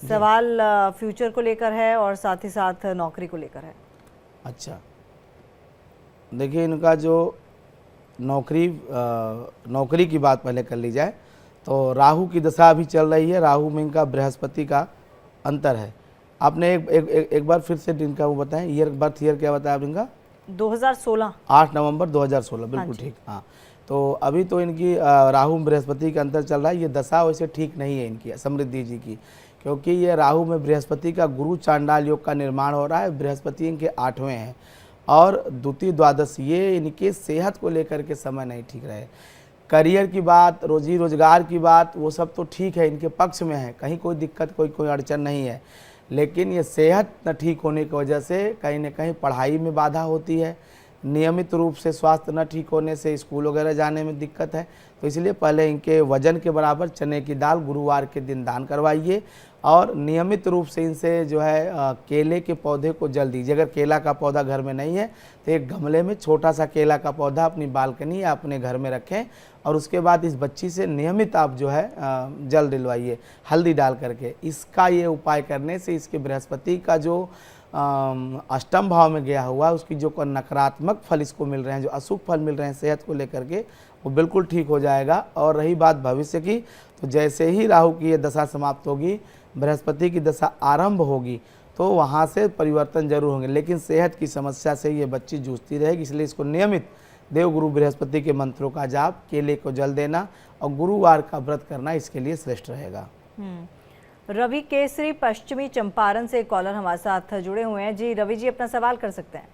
सवाल फ्यूचर को लेकर है और साथ ही साथ नौकरी को लेकर है। अच्छा, देखिए इनका जो नौकरी की बात पहले कर ली जाए तो राहु की दशा अभी चल रही है। राहु में इनका बृहस्पति का अंतर है। आपने एक बार फिर से इनका वो बताएं, ईयर, बर्थ ईयर क्या बताया आप इनका? 2016। 8 नवंबर 2016, बिल्कुल ठीक। हाँ, तो अभी तो इनकी राहु बृहस्पति का अंतर चल रहा है। ये दशा वैसे ठीक नहीं है इनकी, समृद्धि जी की, क्योंकि ये राहु में बृहस्पति का गुरु चांडाल योग का निर्माण हो रहा है। बृहस्पति इनके 8वें हैं और द्वितीय द्वादश, ये इनके सेहत को लेकर के समय नहीं ठीक रहे। करियर की बात, रोजी रोजगार की बात, वो सब तो ठीक है, इनके पक्ष में है, कहीं कोई दिक्कत, कोई अड़चन नहीं है। लेकिन ये सेहत न ठीक होने की वजह से कहीं न कहीं पढ़ाई में बाधा होती है। नियमित रूप से स्वास्थ्य न ठीक होने से स्कूल वगैरह जाने में दिक्कत है। तो इसलिए पहले इनके वजन के बराबर चने की दाल गुरुवार के दिन दान करवाइए और नियमित रूप से इनसे जो है केले के पौधे को जल दीजिए। अगर केला का पौधा घर में नहीं है तो एक गमले में छोटा सा केला का पौधा अपनी बालकनी या अपने घर में रखें और उसके बाद इस बच्ची से नियमित आप जो है जल दिलवाइए हल्दी डाल करके। इसका ये उपाय करने से इसके बृहस्पति का जो अष्टम भाव में गया हुआ, उसकी जो नकारात्मक फल इसको मिल रहे हैं, जो अशुभ फल मिल रहे हैं सेहत को लेकर के, वो बिल्कुल ठीक हो जाएगा। और रही बात भविष्य की, तो जैसे ही राहु की ये दशा समाप्त होगी, बृहस्पति की दशा आरंभ होगी, तो वहाँ से परिवर्तन जरूर होंगे। लेकिन सेहत की समस्या से ये बच्ची जूझती रहेगी, इसलिए इसको नियमित देवगुरु बृहस्पति के मंत्रों का जाप, केले को जल देना और गुरुवार का व्रत करना इसके लिए श्रेष्ठ रहेगा। रवि केसरी पश्चिमी चंपारण से कॉलर हमारे साथ जुड़े हुए हैं। जी रवि जी, अपना सवाल कर सकते हैं।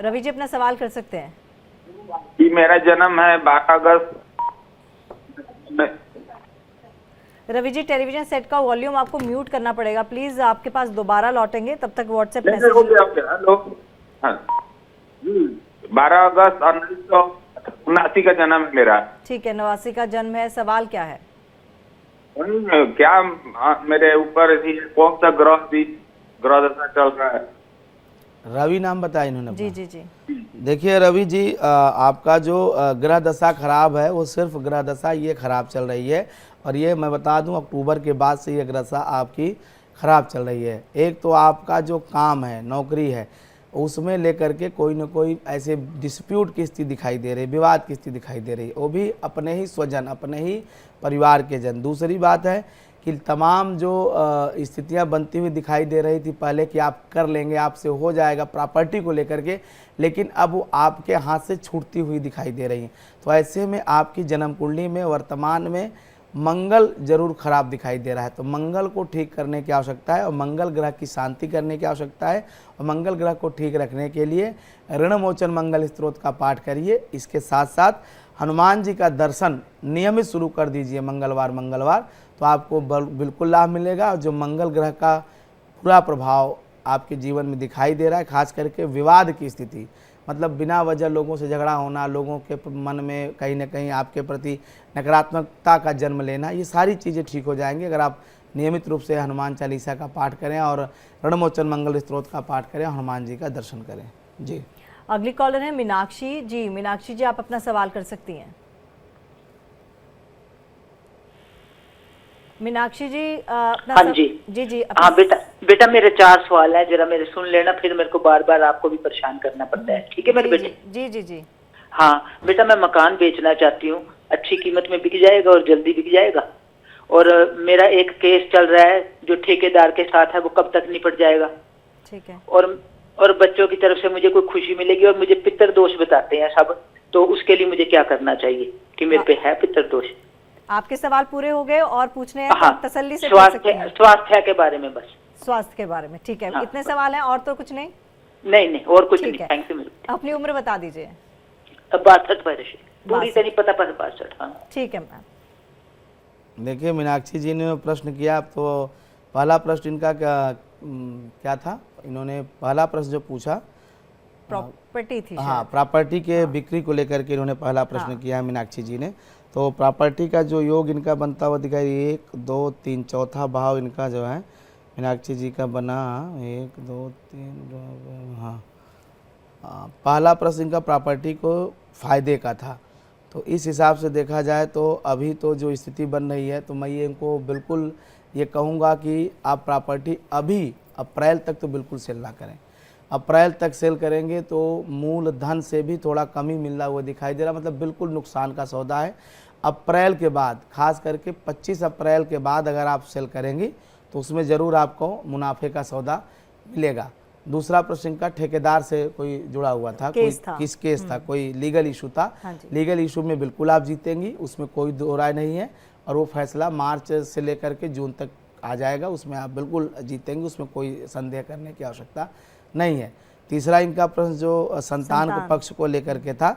रवि जी अपना सवाल कर सकते हैं। जी, मेरा जन्म है 12 अगस्त। रवि जी, टेलीविजन सेट का वॉल्यूम आपको म्यूट करना पड़ेगा प्लीज। आपके पास दोबारा लौटेंगे, तब तक व्हाट्सएप मैसेज। हेलो, 12 अगस्त 1979 का जन्म है मेरा। ठीक है, 89 का जन्म है। सवाल क्या है? क्या मेरे ऊपर कौन सा ग्रह दशा चल रहा है? रवि नाम बताया इन्होंने। जी जी जी। देखिए रवि जी, आपका जो ग्रह दशा खराब है वो सिर्फ ग्रह दशा ये खराब चल रही है। और ये मैं बता दूं, अक्टूबर के बाद से ये ग्रह दशा आपकी खराब चल रही है। एक तो आपका जो काम है, नौकरी है, उसमें लेकर के कोई न कोई ऐसे डिस्प्यूट की स्थिति दिखाई दे रही, विवाद की स्थिति दिखाई दे रही, वो भी अपने ही स्वजन, अपने ही परिवार के जन। दूसरी बात है कि तमाम जो स्थितियां बनती हुई दिखाई दे रही थी पहले कि आप कर लेंगे, आपसे हो जाएगा प्रॉपर्टी को लेकर के, लेकिन अब वो आपके हाथ से छूटती हुई दिखाई दे रही हैं। तो ऐसे में आपकी जन्म कुंडली में वर्तमान में मंगल जरूर खराब दिखाई दे रहा है। तो मंगल को ठीक करने की आवश्यकता है और मंगल ग्रह की शांति करने की आवश्यकता है। और मंगल ग्रह को ठीक रखने के लिए ऋणमोचन मंगल स्तोत्र का पाठ करिए। इसके साथ साथ हनुमान जी का दर्शन नियमित शुरू कर दीजिए मंगलवार, तो आपको बिल्कुल लाभ मिलेगा। और जो मंगल ग्रह का पूरा प्रभाव आपके जीवन में दिखाई दे रहा है, खास करके विवाद की स्थिति, मतलब बिना वजह लोगों से झगड़ा होना, लोगों के मन में कहीं ना कहीं आपके प्रति नकारात्मकता का जन्म लेना, ये सारी चीज़ें ठीक हो जाएंगी अगर आप नियमित रूप से हनुमान चालीसा का पाठ करें और रणमोचन मंगल स्तोत्र का पाठ करें, हनुमान जी का दर्शन करें। जी, अगली कॉलर है मीनाक्षी जी। मीनाक्षी जी, आप अपना सवाल कर सकती हैं। मीनाक्षी जी अपना हाँ जी जी जी हाँ बेटा मेरे 4 सवाल है, जरा मेरे सुन लेना, फिर मेरे को बार बार आपको भी परेशान करना पड़ता है। ठीक है मेरे बेटे? जी जी जी। हाँ बेटा, मैं मकान बेचना चाहती हूँ, अच्छी कीमत में बिक जाएगा और जल्दी बिक जाएगा। और मेरा एक केस चल रहा है जो ठेकेदार के साथ है, वो कब तक निपट जाएगा? ठीक है। और बच्चों की तरफ से मुझे कोई खुशी मिलेगी, और मुझे पितर दोष बताते हैं सब, तो उसके लिए मुझे क्या करना चाहिए कि मेरे पे है पितर दोष? आपके सवाल पूरे हो गए और पूछने हैं हाँ, तो तसल्ली से पूछ सकते हैं। स्वास्थ्य के बारे में बस। स्वास्थ्य के बारे में, ठीक है। हाँ, इतने सवाल हैं और तो कुछ नहीं? नहीं और कुछ ठीक नहीं। है। Thank you. अपनी उम्र बता दीजिए। 62 वर्ष, पूरी तो नहीं पता पर 62। हाँ ठीक है मैम। देखिए मीनाक्षी जी ने प्रश्न किया, तो पहला प्रश्न इनका क्या था? इन्होंने पहला प्रश्न जो पूछा प्रॉपर्टी थी। हाँ, प्रॉपर्टी के बिक्री को लेकर के इन्होंने पहला प्रश्न किया मीनाक्षी जी ने। तो प्रॉपर्टी का जो योग इनका बनता हुआ दिखाई, 1 2 3 चौथा भाव इनका जो है मीनाक्षी जी का बना 1 2 3। हाँ, पहला प्रश्न इनका प्रॉपर्टी को फायदे का था। तो इस हिसाब से देखा जाए तो अभी तो जो स्थिति बन रही है, तो मैं ये इनको बिल्कुल ये कहूँगा कि आप प्रॉपर्टी अभी अप्रैल तक तो बिल्कुल सेल ना करें। अप्रैल तक सेल करेंगे तो मूल धन से भी थोड़ा कमी मिलना हुआ दिखाई दे रहा, मतलब बिल्कुल नुकसान का सौदा है। अप्रैल के बाद, खास करके 25 अप्रैल के बाद अगर आप सेल करेंगी तो उसमें ज़रूर आपको मुनाफे का सौदा मिलेगा। दूसरा प्रश्न का ठेकेदार से कोई जुड़ा हुआ था, किस केस था, कोई लीगल इशू था। लीगल इशू में बिल्कुल आप जीतेंगी, उसमें कोई दो राय नहीं है, और वो फैसला मार्च से लेकर के जून तक आ जाएगा, उसमें आप बिल्कुल जीतेंगे, उसमें कोई संदेह करने की आवश्यकता नहीं है। तीसरा इनका प्रश्न जो संतान को पक्ष को लेकर के था,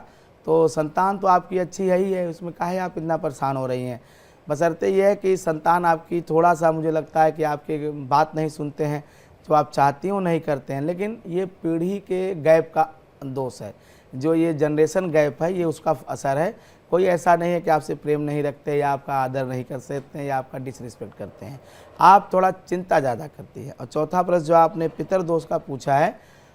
तो संतान तो आपकी अच्छी है ही है, उसमें काहे आप इतना परेशान हो रही हैं। बशर्ते यह है कि संतान आपकी थोड़ा सा मुझे लगता है कि आपकी बात नहीं सुनते हैं, जो आप चाहती हो नहीं करते हैं, लेकिन ये पीढ़ी के गैप का दोष है, जो ये जनरेशन गैप है, ये उसका असर है। कोई ऐसा नहीं है कि आपसे प्रेम नहीं रखते या आपका आदर नहीं कर सकते हैं या आपका डिसरिस्पेक्ट करते हैं, आप थोड़ा चिंता ज़्यादा करती है। और चौथा प्रश्न जो आपने पितृदोष का पूछा है,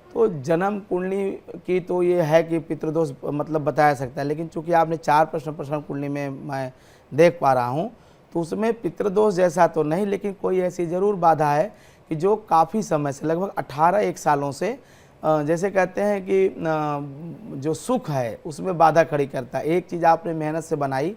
तो जन्म कुंडली की तो ये है कि पितृदोष मतलब बताया सकता है, लेकिन चूंकि आपने 4 प्रश्न कुंडली में मैं देख पा रहा हूँ, तो उसमें पितृदोष जैसा तो नहीं, लेकिन कोई ऐसी ज़रूर बाधा है कि जो काफ़ी समय से, लगभग 18-1 सालों से, जैसे कहते हैं कि जो सुख है उसमें बाधा खड़ी करता है। एक चीज़ आपने मेहनत से बनाई,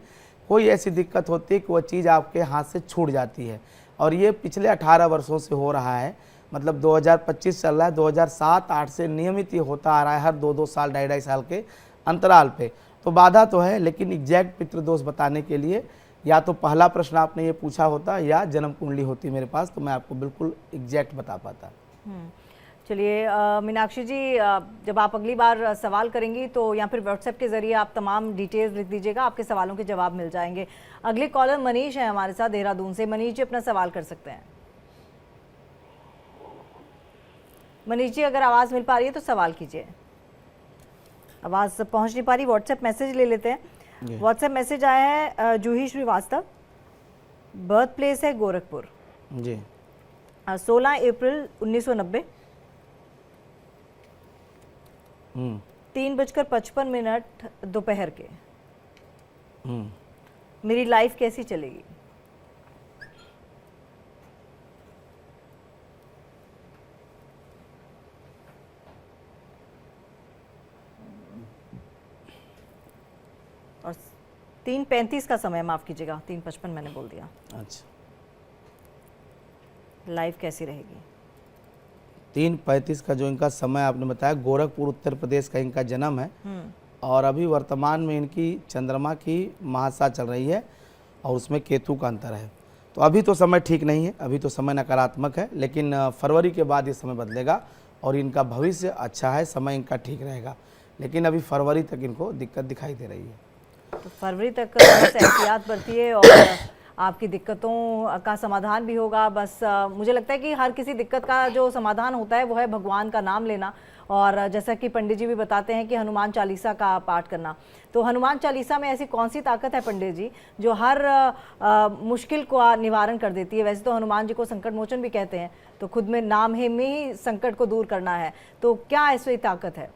कोई ऐसी दिक्कत होती है कि वह चीज़ आपके हाथ से छूट जाती है, और ये पिछले 18 वर्षों से हो रहा है। मतलब 2025 चल रहा है, 2007-8 से नियमित ये होता आ रहा है, हर 2-2 साल 2.5 साल के अंतराल पे। तो बाधा तो है, लेकिन एग्जैक्ट पितृदोष बताने के लिए या तो पहला प्रश्न आपने ये पूछा होता या जन्म कुंडली होती मेरे पास, तो मैं आपको बिल्कुल एग्जैक्ट बता पाता। चलिए मीनाक्षी जी, जब आप अगली बार सवाल करेंगी तो या फिर व्हाट्सएप के जरिए आप तमाम डिटेल्स लिख दीजिएगा, आपके सवालों के जवाब मिल जाएंगे। अगले कॉलर मनीष है हमारे साथ देहरादून से। मनीष जी अपना सवाल कर सकते हैं। मनीष जी अगर आवाज़ मिल पा रही है तो सवाल कीजिए। आवाज़ पहुंच नहीं पा रही, व्हाट्सएप मैसेज ले लेते हैं। व्हाट्सएप मैसेज आया है जूही श्रीवास्तव, बर्थ प्लेस है गोरखपुर जी, 16 अप्रैल 1990, 3:55 दोपहर के। मेरी लाइफ कैसी चलेगी? और 3:35 का समय, माफ कीजिएगा 3:55 मैंने बोल दिया। अच्छा, लाइफ कैसी रहेगी? 3:35 का जो इनका समय आपने बताया, गोरखपुर उत्तर प्रदेश का इनका जन्म है, और अभी वर्तमान में इनकी चंद्रमा की महादशा चल रही है और उसमें केतु का अंतर है। तो अभी तो समय ठीक नहीं है, अभी तो समय नकारात्मक है, लेकिन फरवरी के बाद ये समय बदलेगा और इनका भविष्य अच्छा है, समय इनका ठीक रहेगा, लेकिन अभी फरवरी तक इनको दिक्कत दिखाई दे रही है। तो फरवरी तक बस एहतियात बरतिए और आपकी दिक्कतों का समाधान भी होगा। बस मुझे लगता है कि हर किसी दिक्कत का जो समाधान होता है वो है भगवान का नाम लेना, और जैसा कि पंडित जी भी बताते हैं कि हनुमान चालीसा का पाठ करना। तो हनुमान चालीसा में ऐसी कौन सी ताकत है पंडित जी जो हर मुश्किल को निवारण कर देती है? वैसे तो हनुमान जी को संकट मोचन भी कहते हैं, तो खुद में नाम है में ही संकट को दूर करना है, तो क्या ऐसी ताकत है?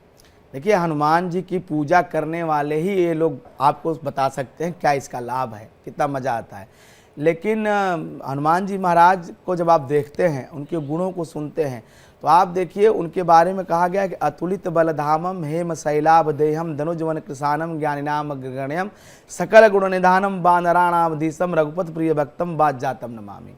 देखिए, हनुमान जी की पूजा करने वाले ही ये लोग आपको बता सकते हैं क्या इसका लाभ है, कितना मज़ा आता है। लेकिन हनुमान जी महाराज को जब आप देखते हैं, उनके गुणों को सुनते हैं, तो आप देखिए उनके बारे में कहा गया कि अतुलित बलधामम हेम शैलाभ देहम धनुजवन कृषानम ज्ञानिनाम अग्रगण्यम सकल गुण निधानम बानराणाम धीसम रघुपत प्रिय भक्तम बात जातम नमामि।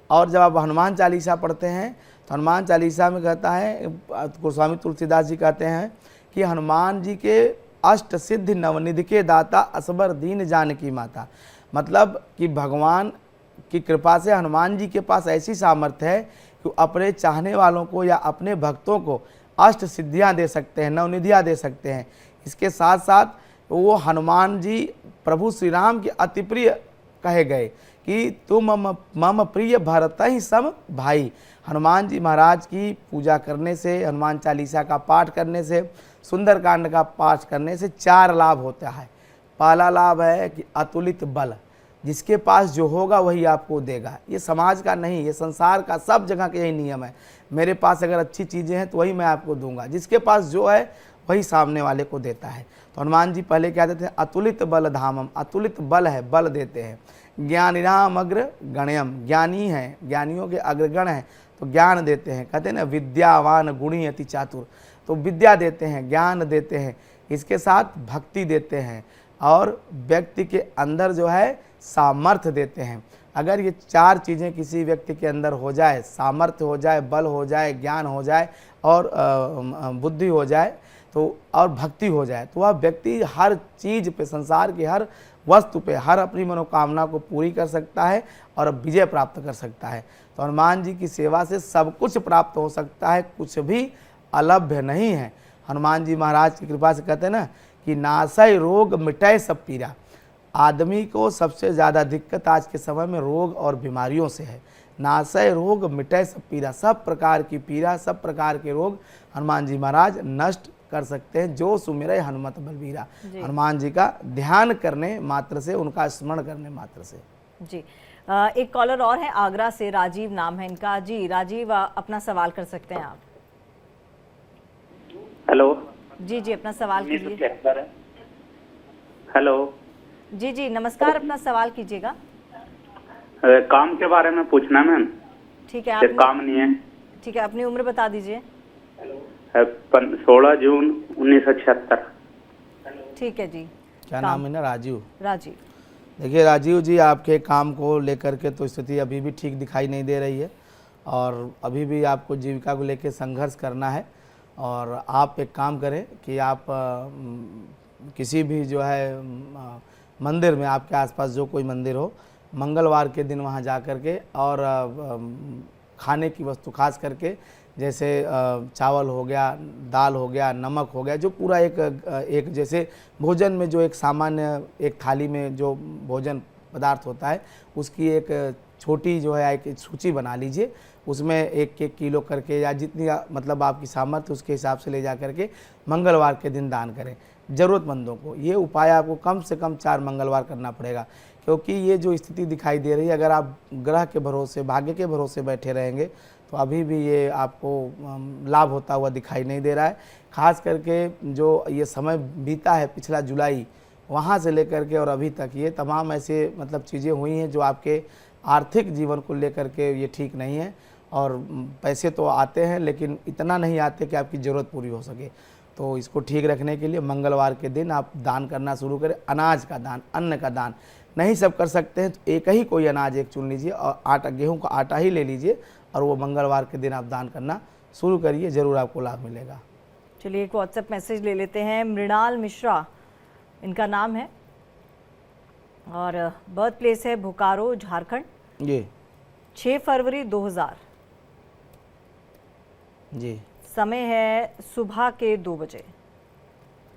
और जब आप हनुमान चालीसा पढ़ते हैं तो हनुमान चालीसा में कहता है, गोस्वामी तुलसीदास जी कहते हैं कि हनुमान जी के अष्ट सिद्धि नवनिधि के दाता असबर दीन जानकी माता। मतलब कि भगवान की कृपा से हनुमान जी के पास ऐसी सामर्थ्य है कि अपने चाहने वालों को या अपने भक्तों को अष्ट सिद्धियां दे सकते हैं, नवनिधियां दे सकते हैं। इसके साथ साथ वो हनुमान जी प्रभु श्री राम के अति प्रिय कहे गए कि तुम मम प्रिय भरत ही सम भाई। हनुमान जी महाराज की पूजा करने से, हनुमान चालीसा का पाठ करने से, सुंदरकांड का पाठ करने से 4 लाभ होता है। पहला लाभ है कि अतुलित बल, जिसके पास जो होगा वही आपको देगा। ये समाज का नहीं, ये संसार का, सब जगह का यही नियम है। मेरे पास अगर अच्छी चीज़ें हैं तो वही मैं आपको दूंगा, जिसके पास जो है वही सामने वाले को देता है। तो हनुमान जी पहले क्या देते हैं, अतुलित बल धामम, अतुलित बल है, बल देते हैं। ज्ञानिनाम अग्र गण्यम, ज्ञानी हैं, ज्ञानियों के अग्रगण हैं तो ज्ञान देते हैं। कहते हैं ना विद्यावान गुणी अति चातुर, तो विद्या देते हैं, ज्ञान देते हैं। इसके साथ भक्ति देते हैं और व्यक्ति के अंदर जो है सामर्थ्य देते हैं। अगर ये 4 चीज़ें किसी व्यक्ति के अंदर हो जाए, सामर्थ्य हो जाए, बल हो जाए, ज्ञान हो जाए और बुद्धि हो जाए तो और भक्ति हो जाए, तो वह व्यक्ति हर चीज़ पे, संसार की हर वस्तु पे, हर अपनी मनोकामना को पूरी कर सकता है और विजय प्राप्त कर सकता है। तो हनुमान जी की सेवा से सब कुछ प्राप्त हो सकता है, कुछ भी अलभ्य नहीं है। हनुमान जी महाराज की कृपा से कहते हैं ना कि नासय रोग मिटाए सब पीरा। आदमी को सबसे ज़्यादा दिक्कत आज के समय में रोग और बीमारियों से है। नासय रोग मिटाए सब पीरा, सब प्रकार की पीड़ा, सब प्रकार के रोग हनुमान जी महाराज नष्ट कर सकते हैं। जो सुमिरै हनुमत बलबीरा, हनुमान जी का ध्यान करने मात्र से, उनका स्मरण करने मात्र से। जी एक कॉलर और है, आगरा से राजीव नाम है इनका। जी राजीव, अपना सवाल कर सकते हैं आप। हेलो जी जी, अपना सवाल कीजिए। हेलो जी जी नमस्कार, अपना सवाल कीजिएगा। काम के बारे में पूछना मैम। ठीक है, आप काम नहीं है। ठीक है, अपनी उम्र बता दीजिए। 16 जून 1976। ठीक है जी। क्या नाम है ना? राजीव। राजीव, देखिए राजीव जी, आपके काम को लेकर के तो स्थिति अभी भी ठीक दिखाई नहीं दे रही है और अभी भी आपको जीविका को लेकर संघर्ष करना है। और आप एक काम करें कि आप किसी भी जो है मंदिर में, आपके आसपास जो कोई मंदिर हो, मंगलवार के दिन वहाँ जा कर के और खाने की वस्तु खास करके जैसे चावल हो गया, दाल हो गया, नमक हो गया, जो पूरा एक जैसे भोजन में जो एक सामान्य एक थाली में जो भोजन पदार्थ होता है, उसकी एक छोटी जो है एक सूची बना लीजिए। उसमें 1-1 किलो करके या जितनी मतलब आपकी सामर्थ्य उसके हिसाब से ले जा करके मंगलवार के दिन दान करें ज़रूरतमंदों को। ये उपाय आपको कम से कम 4 मंगलवार करना पड़ेगा, क्योंकि ये जो स्थिति दिखाई दे रही है, अगर आप ग्रह के भरोसे, भाग्य के भरोसे बैठे रहेंगे तो अभी भी ये आपको लाभ होता हुआ दिखाई नहीं दे रहा है। खास करके जो ये समय बीता है पिछला जुलाई, वहाँ से लेकर के और अभी तक ये तमाम ऐसे मतलब चीज़ें हुई हैं जो आपके आर्थिक जीवन को लेकर के ये ठीक नहीं है। और पैसे तो आते हैं लेकिन इतना नहीं आते कि आपकी ज़रूरत पूरी हो सके। तो इसको ठीक रखने के लिए मंगलवार के दिन आप दान करना शुरू करें। अनाज का दान, अन्न का दान नहीं सब कर सकते हैं तो एक ही कोई अनाज एक चुन लीजिए और आटा, गेहूं का आटा ही ले लीजिए और वो मंगलवार के दिन आप दान करना शुरू करिए, ज़रूर आपको लाभ मिलेगा। चलिए एक व्हाट्सएप मैसेज ले लेते हैं। मृणाल मिश्रा इनका नाम है और बर्थ प्लेस है बोकारो, झारखंड। जी 6 फरवरी 2000। जी समय है सुबह के 2 बजे,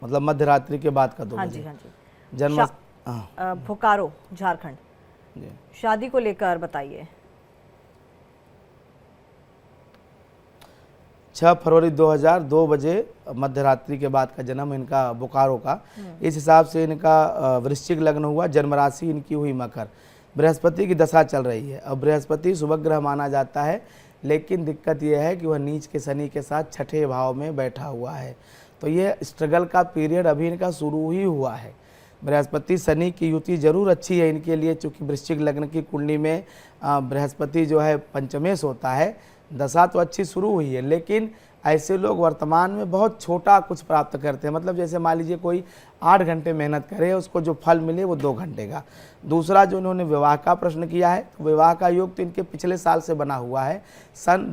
मतलब मध्य रात्रि के बाद का 2 हाँ बजे। जी हाँ जी। जन्म बोकारो, झारखंड। जी। शादी को लेकर बताइए। 6 फरवरी 2000 2 बजे मध्य रात्रि के बाद का जन्म इनका बोकारो का। इस हिसाब से इनका वृश्चिक लग्न हुआ, जन्म राशि इनकी हुई मकर। बृहस्पति की दशा चल रही है। अब बृहस्पति शुभ ग्रह माना जाता है, लेकिन दिक्कत यह है कि वह नीच के शनि के साथ 6ठे भाव में बैठा हुआ है। तो ये स्ट्रगल का पीरियड अभी इनका शुरू ही हुआ है। बृहस्पति शनि की युति जरूर अच्छी है इनके लिए, चूँकि वृश्चिक लग्न की कुंडली में बृहस्पति जो है पंचमेश होता है। दशा तो अच्छी शुरू हुई है, लेकिन ऐसे लोग वर्तमान में बहुत छोटा कुछ प्राप्त करते हैं। मतलब जैसे मान लीजिए कोई 8 घंटे मेहनत करे, उसको जो फल मिले वो 2 घंटे का। दूसरा, जो इन्होंने विवाह का प्रश्न किया है, तो विवाह का योग तो इनके पिछले साल से बना हुआ है। सन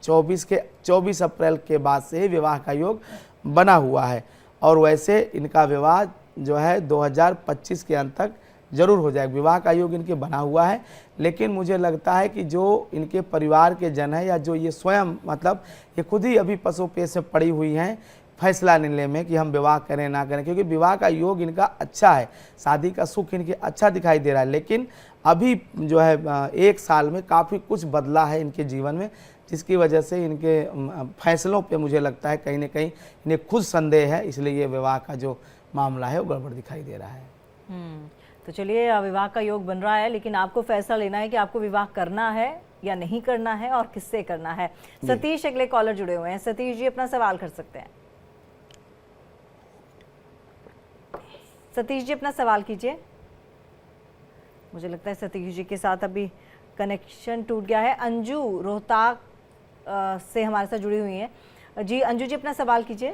24 अप्रैल के बाद से ही विवाह का योग बना हुआ है और वैसे इनका विवाह जो है 2025 के अंत तक जरूर हो जाएगा। विवाह का योग इनके बना हुआ है, लेकिन मुझे लगता है कि जो इनके परिवार के जन है या जो ये स्वयं मतलब ये खुद ही अभी पसोपेश में पड़ी हुई हैं फैसला लेने में कि हम विवाह करें ना करें, क्योंकि विवाह का योग इनका अच्छा है, शादी का सुख इनके अच्छा दिखाई दे रहा है। लेकिन अभी जो है 1 साल में काफ़ी कुछ बदला है इनके जीवन में, जिसकी वजह से इनके फैसलों पे मुझे लगता है कहीं ना कहीं इन्हें खुद संदेह है, इसलिए ये विवाह का जो मामला है वो गड़बड़ दिखाई दे रहा है। तो चलिए, विवाह का योग बन रहा है, लेकिन आपको फैसला लेना है कि आपको विवाह करना है या नहीं करना है और किससे करना है। सतीश अगले कॉलर जुड़े हुए हैं। सतीश जी अपना सवाल कर सकते हैं। सतीश जी अपना सवाल कीजिए। मुझे लगता है सतीश जी के साथ अभी कनेक्शन टूट गया है। अंजू रोहताक से हमारे साथ जुड़ी हुई हैं। जी अंजू जी अपना सवाल कीजिए।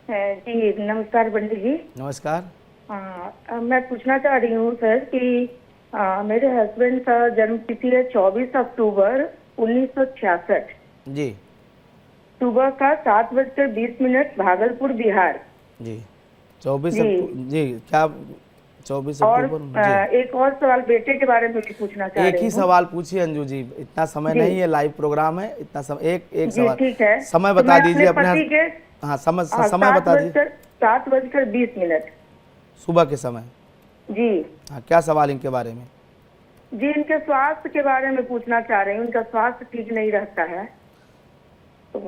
जी नमस्कार पंडित जी। नमस्कार। मैं पूछना चाह रही हूँ सर कि मेरे हस्बैंड का जन्म तिथि है 24 अक्टूबर 1966 जी, सुबह का 7:20 भागलपुर बिहार जी। 24 जी क्या 24 और अक्टूबर। एक और सवाल बेटे के बारे में भी पूछना चाह रही हूँ। एक ही सवाल पूछिए अंजू जी, इतना समय नहीं है, लाइव प्रोग्राम है, इतना समय एक सवाल। ठीक है, समय बता दीजिए अपने। हाँ समय बता दीजिए। 7:20 सुबह के समय जी। हाँ, क्या सवाल इनके बारे में? जी इनके स्वास्थ्य के बारे में पूछना चाह रही हूँ। इनका स्वास्थ्य ठीक नहीं रहता है, तो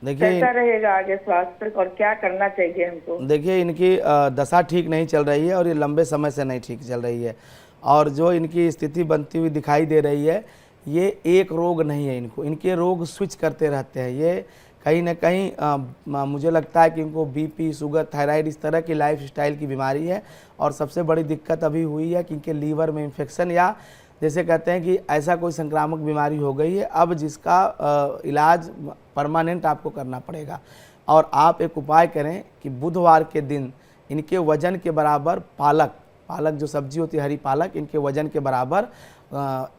देखिए कैसा रहेगा आगे स्वास्थ्य और क्या करना चाहिए हमको? देखिए इनकी दशा ठीक नहीं चल रही है और ये लंबे समय से नहीं ठीक चल रही है, और जो इनकी स्थिति बनती हुई दिखाई दे रही है, ये एक रोग नहीं है, इनके रोग स्विच करते रहते हैं। ये कहीं ना कहीं मुझे लगता है कि इनको बीपी, शुगर, थायराइड इस तरह की लाइफस्टाइल की बीमारी है। और सबसे बड़ी दिक्कत अभी हुई है कि इनके लीवर में इन्फेक्शन या जैसे कहते हैं कि ऐसा कोई संक्रामक बीमारी हो गई है अब जिसका इलाज परमानेंट आपको करना पड़ेगा। और आप एक उपाय करें कि बुधवार के दिन इनके वजन के बराबर पालक जो सब्जी होती है हरी पालक, इनके वजन के बराबर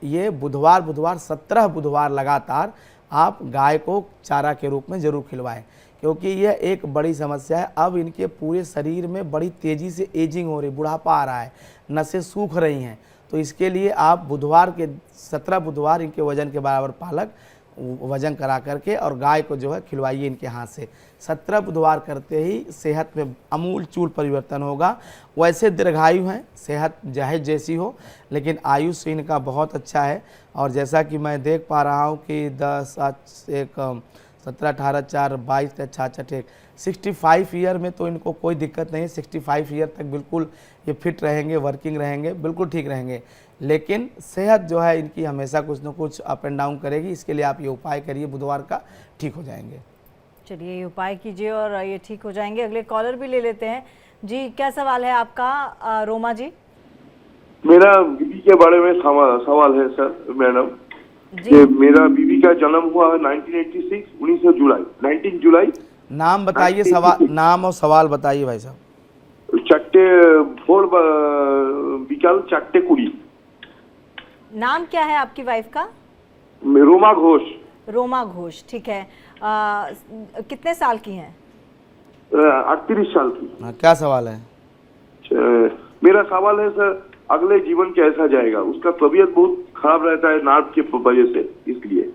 ये बुधवार 17 बुधवार लगातार आप गाय को चारा के रूप में ज़रूर खिलवाएं, क्योंकि यह एक बड़ी समस्या है। अब इनके पूरे शरीर में बड़ी तेज़ी से एजिंग हो रही, बुढ़ापा आ रहा है, नसें सूख रही हैं। तो इसके लिए आप बुधवार के 17 बुधवार इनके वजन के बराबर पालक वजन करा करके और गाय को जो है खिलवाइए इनके हाथ से। 17 बुधवार करते ही सेहत में अमूल चूल परिवर्तन होगा। वैसे दीर्घायु हैं, सेहत चाहे जैसी हो, लेकिन आयुष इनका बहुत अच्छा है। और जैसा कि मैं देख पा रहा हूँ कि 10 1 17 18 4 22 66 65 ईयर में तो इनको कोई दिक्कत नहीं है। 65 ईयर तक बिल्कुल ये फिट रहेंगे, वर्किंग रहेंगे, बिल्कुल ठीक रहेंगे। लेकिन सेहत जो है इनकी हमेशा कुछ न कुछ अप एंड डाउन करेगी। इसके लिए आप ये उपाय करिए बुधवार का, ठीक हो जाएंगे। चलिए ये उपाय कीजिए और ये ठीक हो जाएंगे। अगले कॉलर भी ले लेते हैं। जी क्या सवाल है आपका रोमा जी? मेरा बीबी के बारे में सवाल है सर मैडम। जी मेरा बीबी का जन्म हुआ है 1986 19 जुलाई। नाम बताइए, सवाल नाम और सवाल बताइए भाई साहब। 4 बिकाल 4:20। नाम क्या है आपकी वाइफ का? रोमा घोष। रोमा घोष, ठीक है। कितने साल की हैं? 38 साल की। क्या सवाल है? मेरा सवाल है सर, अगले जीवन कैसा जाएगा? उसका तबीयत बहुत खराब रहता है नार्व की वजह से, इसलिए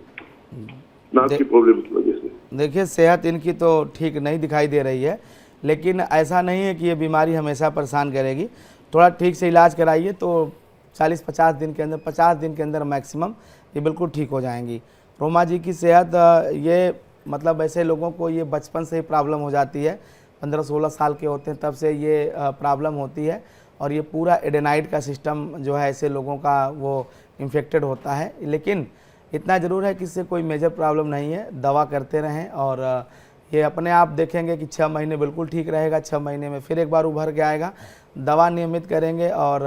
नार्व की प्रॉब्लम की वजह से। देखिए सेहत इनकी तो ठीक नहीं दिखाई दे रही है, लेकिन ऐसा नहीं है कि ये बीमारी हमेशा परेशान करेगी। थोड़ा ठीक से इलाज कराइए तो 40-50 दिन के अंदर, 50 दिन के अंदर मैक्सिमम ये बिल्कुल ठीक हो जाएंगी। रोमा जी की सेहत ये मतलब ऐसे लोगों को ये बचपन से ही प्रॉब्लम हो जाती है, 15-16 साल के होते हैं तब से ये प्रॉब्लम होती है। और ये पूरा एडेनाइड का सिस्टम जो है ऐसे लोगों का वो इन्फेक्टेड होता है। लेकिन इतना ज़रूर है कि इससे कोई मेजर प्रॉब्लम नहीं है, दवा करते रहें और ये अपने आप देखेंगे कि 6 महीने बिल्कुल ठीक रहेगा, 6 महीने में फिर एक बार उभर के आएगा। दवा नियमित करेंगे और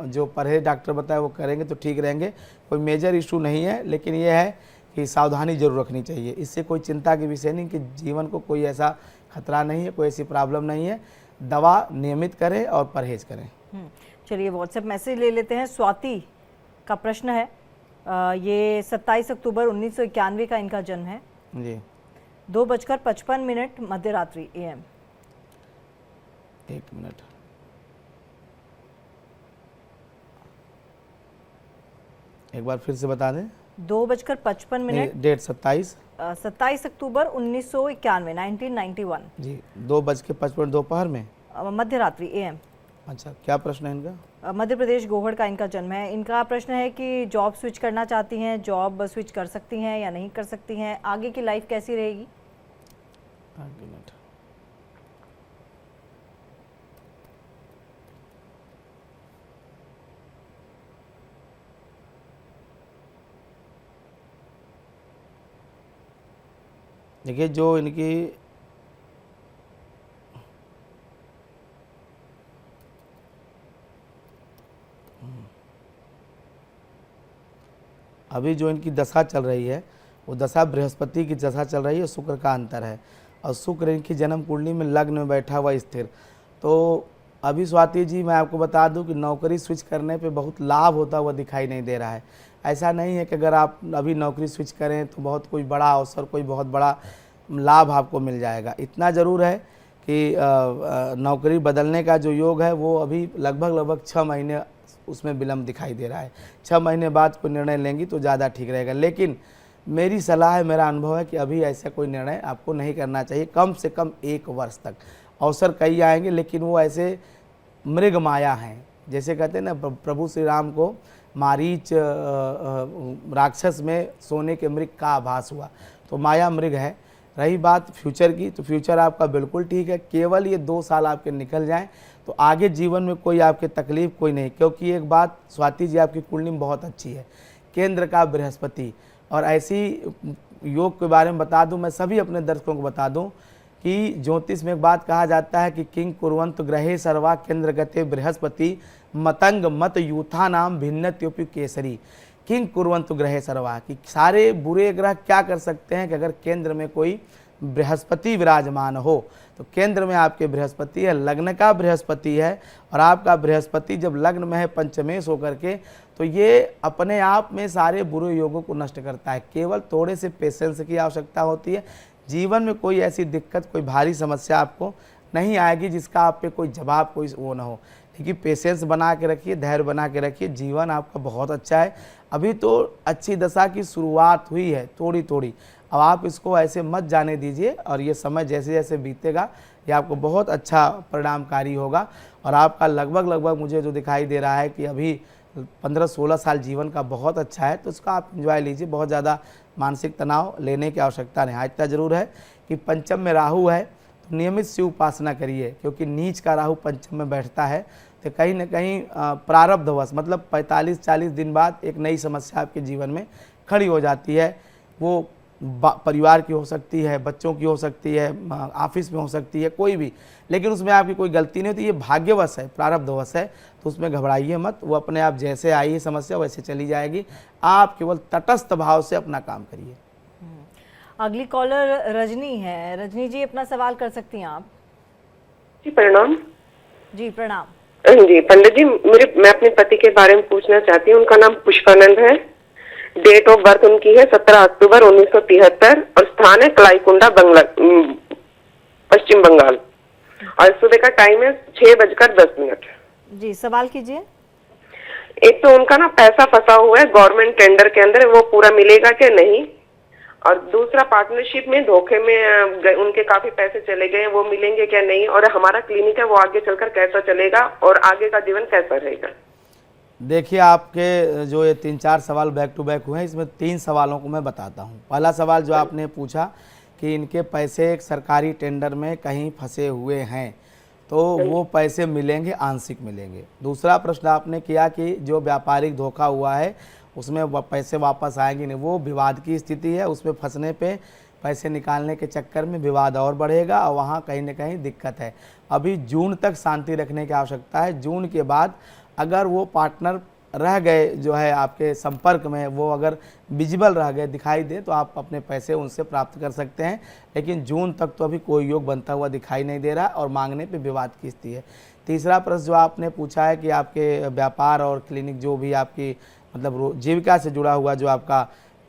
जो परहेज डॉक्टर बताए वो करेंगे तो ठीक रहेंगे। कोई मेजर इशू नहीं है, लेकिन ये है कि सावधानी जरूर रखनी चाहिए। इससे कोई चिंता की विषय नहीं कि जीवन को कोई ऐसा खतरा नहीं है, कोई ऐसी प्रॉब्लम नहीं है। दवा नियमित करें और परहेज करें। चलिए व्हाट्सएप मैसेज ले लेते हैं। स्वाति का प्रश्न है, ये 27 अक्टूबर 1991 का इनका जन्म है। जी 2:55 मध्य रात्रि AM। 1 मिनट। एक बार फिर से बता दें। 2:55। डेट 27 अक्टूबर 1991 1991। जी 2:55 दोपहर में मध्य रात्रि AM। अच्छा, क्या प्रश्न है इनका? मध्य प्रदेश गोहड़ का इनका जन्म है। इनका प्रश्न है कि जॉब स्विच करना चाहती हैं, जॉब स्विच कर सकती हैं या नहीं कर सकती हैं, आगे की लाइफ कैसी रहेगी? देखिए, जो इनकी अभी जो इनकी दशा चल रही है वो दशा बृहस्पति की दशा चल रही है, शुक्र का अंतर है और शुक्र इनकी जन्म कुंडली में लग्न में बैठा हुआ स्थिर। तो अभी स्वाति जी मैं आपको बता दूं कि नौकरी स्विच करने पे बहुत लाभ होता हुआ दिखाई नहीं दे रहा है। ऐसा नहीं है कि अगर आप अभी नौकरी स्विच करें तो बहुत कोई बड़ा अवसर, कोई बहुत बड़ा लाभ आपको मिल जाएगा। इतना ज़रूर है कि नौकरी बदलने का जो योग है वो अभी लगभग 6 महीने उसमें विलम्ब दिखाई दे रहा है। 6 महीने बाद कोई निर्णय लेंगी तो ज़्यादा ठीक रहेगा। लेकिन मेरी सलाह है, मेरा अनुभव है कि अभी ऐसा कोई निर्णय आपको नहीं करना चाहिए। कम से कम 1 वर्ष तक अवसर कई आएंगे, लेकिन वो ऐसे मृग माया हैं। जैसे कहते हैं ना, प्रभु श्री राम को मारीच राक्षस में सोने के मृग का आभास हुआ, तो माया मृग है। रही बात फ्यूचर की, तो फ्यूचर आपका बिल्कुल ठीक है। केवल ये 2 साल आपके निकल जाएं तो आगे जीवन में कोई आपके तकलीफ कोई नहीं। क्योंकि एक बात स्वाति जी, आपकी कुंडली में बहुत अच्छी है, केंद्र का बृहस्पति। और ऐसी योग के बारे में बता दूं, मैं सभी अपने दर्शकों को बता दूं कि ज्योतिष में एक बात कहा जाता है कि किंग कुर्वंत ग्रहे सर्वा केंद्र गते बृहस्पति मतंग मत यूथा नाम भिन्नत्योपि केसरी। किंग कुर्वंत ग्रहे सर्वा, कि सारे बुरे ग्रह क्या कर सकते हैं कि अगर केंद्र में कोई बृहस्पति विराजमान हो। तो केंद्र में आपके बृहस्पति है, लग्न का बृहस्पति है, और आपका बृहस्पति जब लग्न में है पंचमेश होकर के, तो ये अपने आप में सारे बुरे योगों को नष्ट करता है। केवल थोड़े से पेशेंस की आवश्यकता होती है। जीवन में कोई ऐसी दिक्कत, कोई भारी समस्या आपको नहीं आएगी जिसका आप पे कोई जवाब, कोई वो ना हो। देखिए, पेशेंस बना के रखिए, धैर्य बना के रखिए, जीवन आपका बहुत अच्छा है। अभी तो अच्छी दशा की शुरुआत हुई है थोड़ी थोड़ी, अब आप इसको ऐसे मत जाने दीजिए, और ये समय जैसे जैसे बीतेगा ये आपको बहुत अच्छा परिणामकारी होगा। और आपका लगभग मुझे जो दिखाई दे रहा है कि अभी 15-16 साल जीवन का बहुत अच्छा है, तो उसका आप एंजॉय लीजिए। बहुत ज़्यादा मानसिक तनाव लेने की आवश्यकता नहीं। इतना ज़रूर है कि पंचम में राहु है, तो नियमित शिव उपासना करिए, क्योंकि नीच का राहु पंचम में बैठता है। तो कहीं ना कहीं प्रारब्धवश, मतलब 45-40 दिन बाद एक नई समस्या आपके जीवन में खड़ी हो जाती है। वो परिवार की हो सकती है, बच्चों की हो सकती है, ऑफिस में हो सकती है, कोई भी, लेकिन उसमें आपकी कोई गलती नहीं होती। ये भाग्यवश है, प्रारब्धवश है, तो उसमें घबराइए मत। वो अपने आप जैसे आई है समस्या वैसे चली जाएगी। आप केवल तटस्थ भाव से अपना काम करिए। अगली कॉलर रजनी है। रजनी जी, अपना सवाल कर सकती हैं आप। जी प्रणाम। जी प्रणाम। जी पंडित जी, मैं अपने पति के बारे में पूछना चाहती हूँ। उनका नाम पुष्पानंद है, डेट ऑफ बर्थ उनकी है 17 अक्टूबर 1973 और स्थान है कलाईकुंडा, पश्चिम बंगाल, और सुबह का टाइम है 6:10। जी सवाल कीजिए। एक तो उनका ना पैसा फंसा हुआ है गवर्नमेंट टेंडर के अंदर, वो पूरा मिलेगा क्या नहीं, और दूसरा पार्टनरशिप में धोखे में उनके काफी पैसे चले गए, वो मिलेंगे क्या नहीं, और हमारा क्लिनिक है वो आगे चलकर कैसा चलेगा और आगे का जीवन कैसा रहेगा। देखिए, आपके जो ये 3-4 सवाल बैक टू बैक हुए हैं, इसमें 3 सवालों को मैं बताता हूँ। पहला सवाल जो आपने पूछा कि इनके पैसे एक सरकारी टेंडर में कहीं फंसे हुए हैं, तो वो पैसे मिलेंगे, आंशिक मिलेंगे। दूसरा प्रश्न आपने किया कि जो व्यापारिक धोखा हुआ है उसमें पैसे वापस आएंगे नहीं, वो विवाद की स्थिति है। उसमें फंसने पे पैसे निकालने के चक्कर में विवाद और बढ़ेगा और वहाँ कहीं ना कहीं दिक्कत है। अभी जून तक शांति रखने की आवश्यकता है। जून के बाद अगर वो पार्टनर रह गए जो है आपके संपर्क में, वो अगर विजिबल रह गए, दिखाई दे, तो आप अपने पैसे उनसे प्राप्त कर सकते हैं। लेकिन जून तक तो अभी कोई योग बनता हुआ दिखाई नहीं दे रहा और मांगने पे विवाद की स्थिति है। तीसरा प्रश्न जो आपने पूछा है कि आपके व्यापार और क्लिनिक जो भी आपकी मतलब जीविका से जुड़ा हुआ जो आपका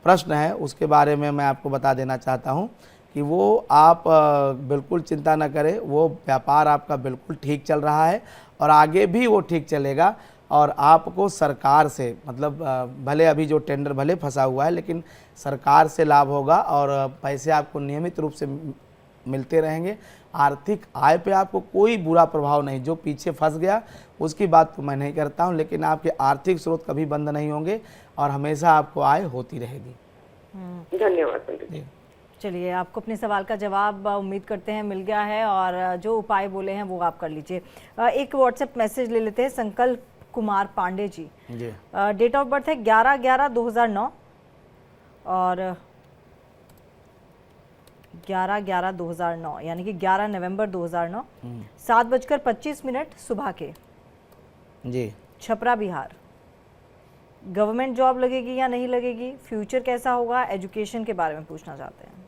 प्रश्न है उसके बारे में मैं आपको बता देना चाहता हूँ कि वो आप बिल्कुल चिंता न करें, वो व्यापार आपका बिल्कुल ठीक चल रहा है और आगे भी वो ठीक चलेगा। और आपको सरकार से मतलब भले अभी जो टेंडर भले फंसा हुआ है लेकिन सरकार से लाभ होगा और पैसे आपको नियमित रूप से मिलते रहेंगे। आर्थिक आय पे आपको कोई बुरा प्रभाव नहीं, जो पीछे फंस गया उसकी बात तो मैं नहीं करता हूँ, लेकिन आपके आर्थिक स्रोत कभी बंद नहीं होंगे और हमेशा आपको आय होती रहेगी। धन्यवाद पंडित जी। चलिए, आपको अपने सवाल का जवाब उम्मीद करते हैं मिल गया है और जो उपाय बोले हैं वो आप कर लीजिए। एक व्हाट्सएप मैसेज ले लेते हैं। संकल्प Kumar Pandey ji, date of birth है 11/11/2009 और 11/11/2009 यानी कि 11 नवंबर 2009, 7:25 सुबह के जी, छपरा बिहार। गवर्नमेंट जॉब लगेगी या नहीं लगेगी, फ्यूचर कैसा होगा, एजुकेशन के बारे में पूछना चाहते हैं।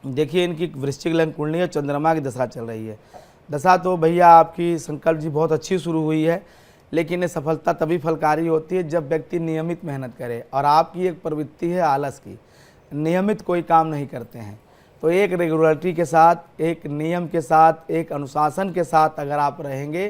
देखिए, इनकी वृश्चिक लग्न कुंडली है, चंद्रमा की दशा चल रही है। दशा तो भैया आपकी संकल्प जी बहुत अच्छी शुरू हुई है, लेकिन ये सफलता तभी फलकारी होती है जब व्यक्ति नियमित मेहनत करे। और आपकी एक प्रवृत्ति है आलस की, नियमित कोई काम नहीं करते हैं। तो एक रेगुलरिटी के साथ, एक नियम के साथ, एक अनुशासन के साथ अगर आप रहेंगे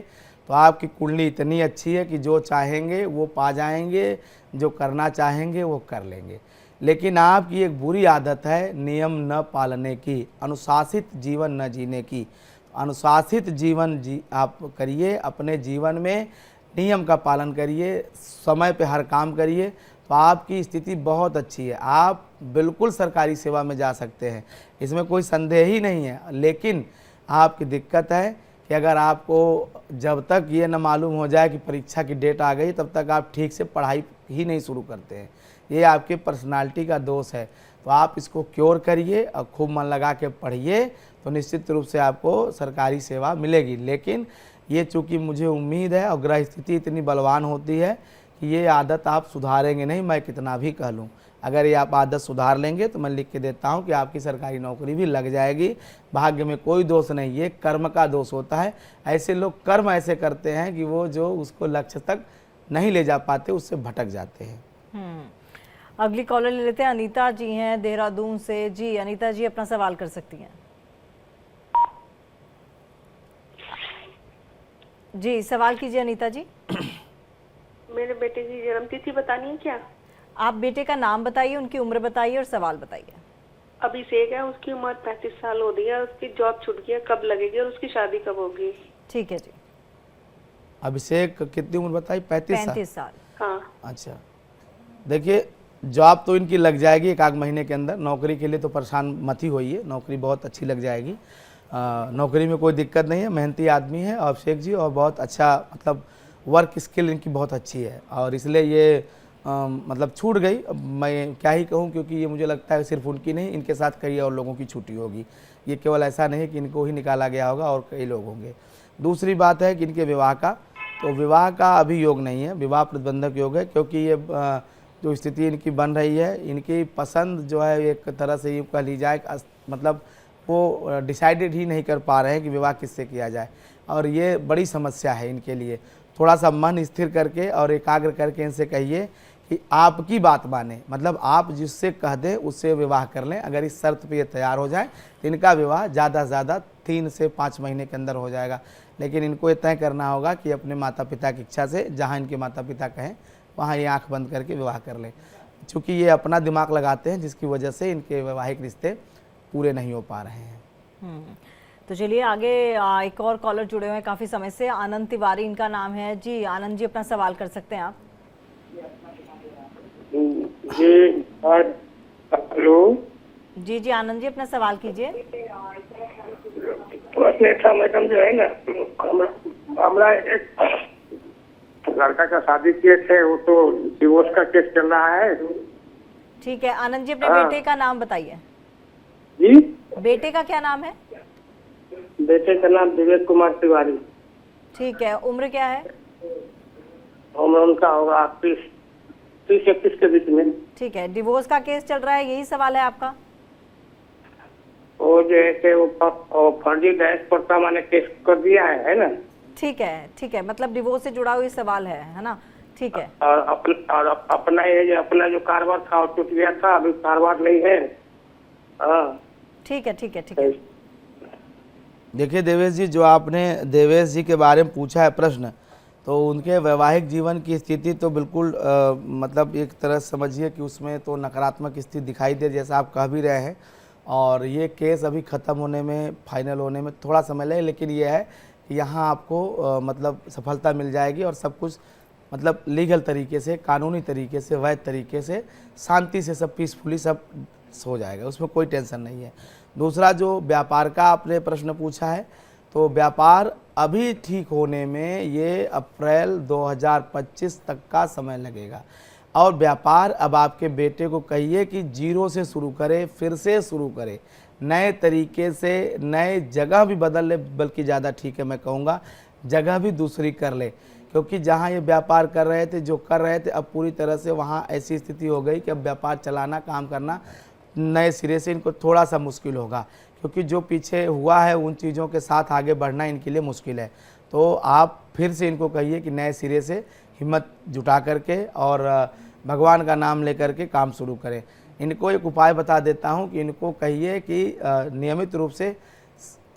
तो आपकी कुंडली इतनी अच्छी है कि जो चाहेंगे वो पा जाएंगे, जो करना चाहेंगे वो कर लेंगे। लेकिन आपकी एक बुरी आदत है नियम न पालने की, अनुशासित जीवन न जीने की। अनुशासित जीवन आप करिए, अपने जीवन में नियम का पालन करिए, समय पे हर काम करिए, तो आपकी स्थिति बहुत अच्छी है। आप बिल्कुल सरकारी सेवा में जा सकते हैं, इसमें कोई संदेह ही नहीं है। लेकिन आपकी दिक्कत है कि अगर आपको जब तक ये न मालूम हो जाए कि परीक्षा की डेट आ गई तब तक आप ठीक से पढ़ाई ही नहीं शुरू करते हैं। ये आपके पर्सनालिटी का दोष है। तो आप इसको क्योर करिए और खूब मन लगा के पढ़िए, तो निश्चित रूप से आपको सरकारी सेवा मिलेगी। लेकिन ये चूँकि मुझे उम्मीद है और ग्रह स्थिति इतनी बलवान होती है कि ये आदत आप सुधारेंगे नहीं, मैं कितना भी कह लूँ। अगर ये आप आदत सुधार लेंगे तो मैं लिख के देता हूँ कि आपकी सरकारी नौकरी भी लग जाएगी। भाग्य में कोई दोष नहीं, ये कर्म का दोष होता है। ऐसे लोग कर्म ऐसे करते हैं कि वो जो उसको लक्ष्य तक नहीं ले जा पाते, उससे भटक जाते हैं। अगली कॉलर ले लेते हैं। अनीता जी हैं देहरादून से। जी अनीता जी, अपना सवाल कर सकती हैं। जी सवाल कीजिए अनीता जी। मेरे बेटे की जन्म तिथि बतानी है क्या? आप बेटे का नाम बताइए, उनकी उम्र बताइए और सवाल बताइए। अभिषेक है, उसकी उम्र 35 साल हो गई है, उसकी जॉब छूट गई है, कब लगेगी और उसकी शादी कब होगी? ठीक है जी। अभिषेक कितनी उम्र बताई? 35 साल। हाँ। अच्छा, देखिए जॉब तो इनकी लग जाएगी एक आध महीने के अंदर। नौकरी के लिए तो परेशान मत ही होइए, नौकरी बहुत अच्छी लग जाएगी। नौकरी में कोई दिक्कत नहीं है, मेहनती आदमी है अभिषेक जी, और बहुत अच्छा मतलब वर्क स्किल इनकी बहुत अच्छी है और इसलिए ये मतलब छूट गई। अब मैं क्या ही कहूँ, क्योंकि ये मुझे लगता है सिर्फ उनकी नहीं, इनके साथ कई और लोगों की छुट्टी होगी। ये केवल ऐसा नहीं कि इनको ही निकाला गया होगा और कई लोग होंगे। दूसरी बात है कि इनके विवाह का, तो विवाह का अभी योग नहीं है, विवाह प्रतिबंधक योग है, क्योंकि ये जो स्थिति इनकी बन रही है, इनकी पसंद जो है एक तरह से ये कह ली जाए मतलब वो डिसाइडेड ही नहीं कर पा रहे हैं कि विवाह किससे किया जाए, और ये बड़ी समस्या है इनके लिए। थोड़ा सा मन स्थिर करके और एकाग्र करके इनसे कहिए कि आपकी बात माने, मतलब आप जिससे कह दें उससे विवाह कर लें। अगर इस शर्त पे ये तैयार हो जाए तो इनका विवाह ज़्यादा से ज़्यादा 3 से 5 महीने के अंदर हो जाएगा। लेकिन इनको ये तय करना होगा कि अपने माता पिता की इच्छा से, जहाँ इनके माता पिता कहें वहाँ ये आँख बंद करके विवाह कर लें, चूँकि ये अपना दिमाग लगाते हैं जिसकी वजह से इनके वैवाहिक रिश्ते पूरे नहीं हो पा रहे हैं। तो चलिए आगे एक और कॉलर जुड़े हुए हैं काफ़ी समय से। आनंद तिवारी इनका नाम है। जी आनंद जी, अपना सवाल कर सकते हैं आप। जी हेलो। जी जी आनंद जी, अपना सवाल कीजिए। प्रश्न था मैडम, जो है ना हमारा एक लड़का का शादी किए थे, वो तो डिवोर्स का केस चल रहा है। ठीक है आनंद जी, अपने बेटे का नाम बताइए। जी बेटे का क्या नाम है? बेटे का नाम विवेक कुमार तिवारी। ठीक है, उम्र क्या है? उम्र उनका होगा 30-31 के बीच में। ठीक है, डिवोर्स का केस चल रहा है, यही सवाल है आपका? वो जैसे वो फर्जी दहेज प्रथा मैंने केस कर दिया है ना। ठीक है, मतलब डिवोर्स से जुड़ा हुआ सवाल है ना? ठीक है। और अपना जो कारोबार था वो टूट गया था, अभी कारोबार नहीं है। हाँ ठीक है। देखिए देवेश जी, जो आपने देवेश जी के बारे में पूछा है प्रश्न, तो उनके वैवाहिक जीवन की स्थिति तो बिल्कुल मतलब एक तरह समझिए कि उसमें तो नकारात्मक स्थिति दिखाई दे, जैसा आप कह भी रहे हैं। और ये केस अभी ख़त्म होने में, फाइनल होने में थोड़ा समय लगे, लेकिन ये है कि यहाँ आपको मतलब सफलता मिल जाएगी और सब कुछ मतलब लीगल तरीके से, कानूनी तरीके से, वैध तरीके से, शांति से, सब पीसफुली सब हो जाएगा, उसमें कोई टेंशन नहीं है। दूसरा, जो व्यापार का आपने प्रश्न पूछा है, तो व्यापार अभी ठीक होने में ये अप्रैल 2025 तक का समय लगेगा। और व्यापार अब आपके बेटे को कहिए कि जीरो से शुरू करे, फिर से शुरू करे, नए तरीके से, नए जगह भी बदल ले, बल्कि ज़्यादा ठीक है मैं कहूँगा, जगह भी दूसरी कर ले। क्योंकि जहाँ ये व्यापार कर रहे थे, जो कर रहे थे, अब पूरी तरह से वहाँ ऐसी स्थिति हो गई कि अब व्यापार चलाना, काम करना नए सिरे से इनको थोड़ा सा मुश्किल होगा, क्योंकि जो पीछे हुआ है उन चीज़ों के साथ आगे बढ़ना इनके लिए मुश्किल है। तो आप फिर से इनको कहिए कि नए सिरे से हिम्मत जुटा करके और भगवान का नाम लेकर के काम शुरू करें। इनको एक उपाय बता देता हूं कि इनको कहिए कि नियमित रूप से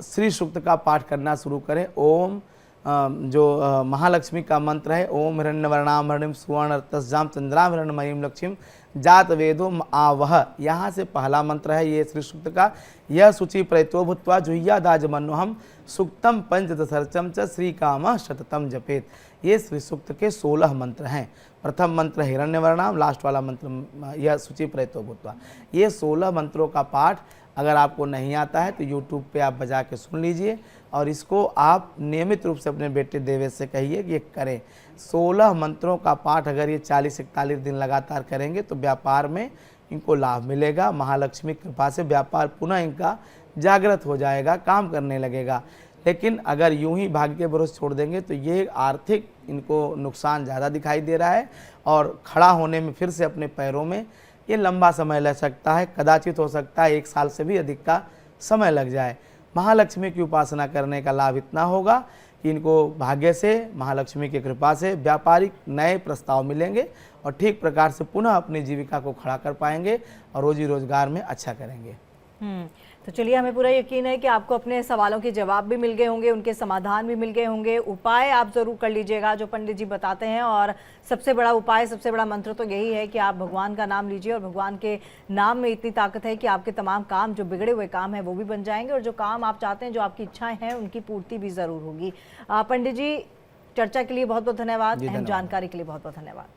श्री सूक्त का पाठ करना शुरू करें। ओम जो महालक्ष्मी का मंत्र है, ओम हिरण्यवर्णाम हरिणीम सुवर्ण तस्जाम चंद्राम हिरण्यमयीम लक्ष्मीम जात वेदो आवह, यहाँ से पहला मंत्र है ये श्री सूक्त का। यह शुचि प्रयतो भूत्वा जुह्या दाज मनोहम सुक्तम पंचदशर्चम च श्री काम शततम जपेत। ये श्री सूक्त के 16 मंत्र हैं। प्रथम मंत्र हिरण्यवर्णाम, लास्ट वाला मंत्र यह शुचि प्रयतो भूत्वा। ये 16 मंत्रों का पाठ अगर आपको नहीं आता है तो यूट्यूब पे आप बजा के सुन लीजिए और इसको आप नियमित रूप से अपने बेटे देवेश से कहिए कि ये करें। 16 मंत्रों का पाठ अगर ये 40-41 दिन लगातार करेंगे तो व्यापार में इनको लाभ मिलेगा। महालक्ष्मी की कृपा से व्यापार पुनः इनका जागृत हो जाएगा, काम करने लगेगा। लेकिन अगर यूं ही भाग्य के भरोसे छोड़ देंगे तो ये आर्थिक इनको नुकसान ज़्यादा दिखाई दे रहा है और खड़ा होने में फिर से अपने पैरों में ये लंबा समय लग सकता है। कदाचित हो सकता है 1 साल से भी अधिक का समय लग जाए। महालक्ष्मी की उपासना करने का लाभ इतना होगा कि इनको भाग्य से, महालक्ष्मी की कृपा से व्यापारिक नए प्रस्ताव मिलेंगे और ठीक प्रकार से पुनः अपनी जीविका को खड़ा कर पाएंगे और रोजी रोजगार में अच्छा करेंगे। तो चलिए, हमें पूरा यकीन है कि आपको अपने सवालों के जवाब भी मिल गए होंगे, उनके समाधान भी मिल गए होंगे। उपाय आप ज़रूर कर लीजिएगा जो पंडित जी बताते हैं, और सबसे बड़ा उपाय, सबसे बड़ा मंत्र तो यही है कि आप भगवान का नाम लीजिए और भगवान के नाम में इतनी ताकत है कि आपके तमाम काम, जो बिगड़े हुए काम हैं वो भी बन जाएंगे और जो काम आप चाहते हैं, जो आपकी इच्छाएं हैं, उनकी पूर्ति भी ज़रूर होगी। पंडित जी, चर्चा के लिए बहुत बहुत धन्यवाद, अहम जानकारी के लिए बहुत बहुत धन्यवाद।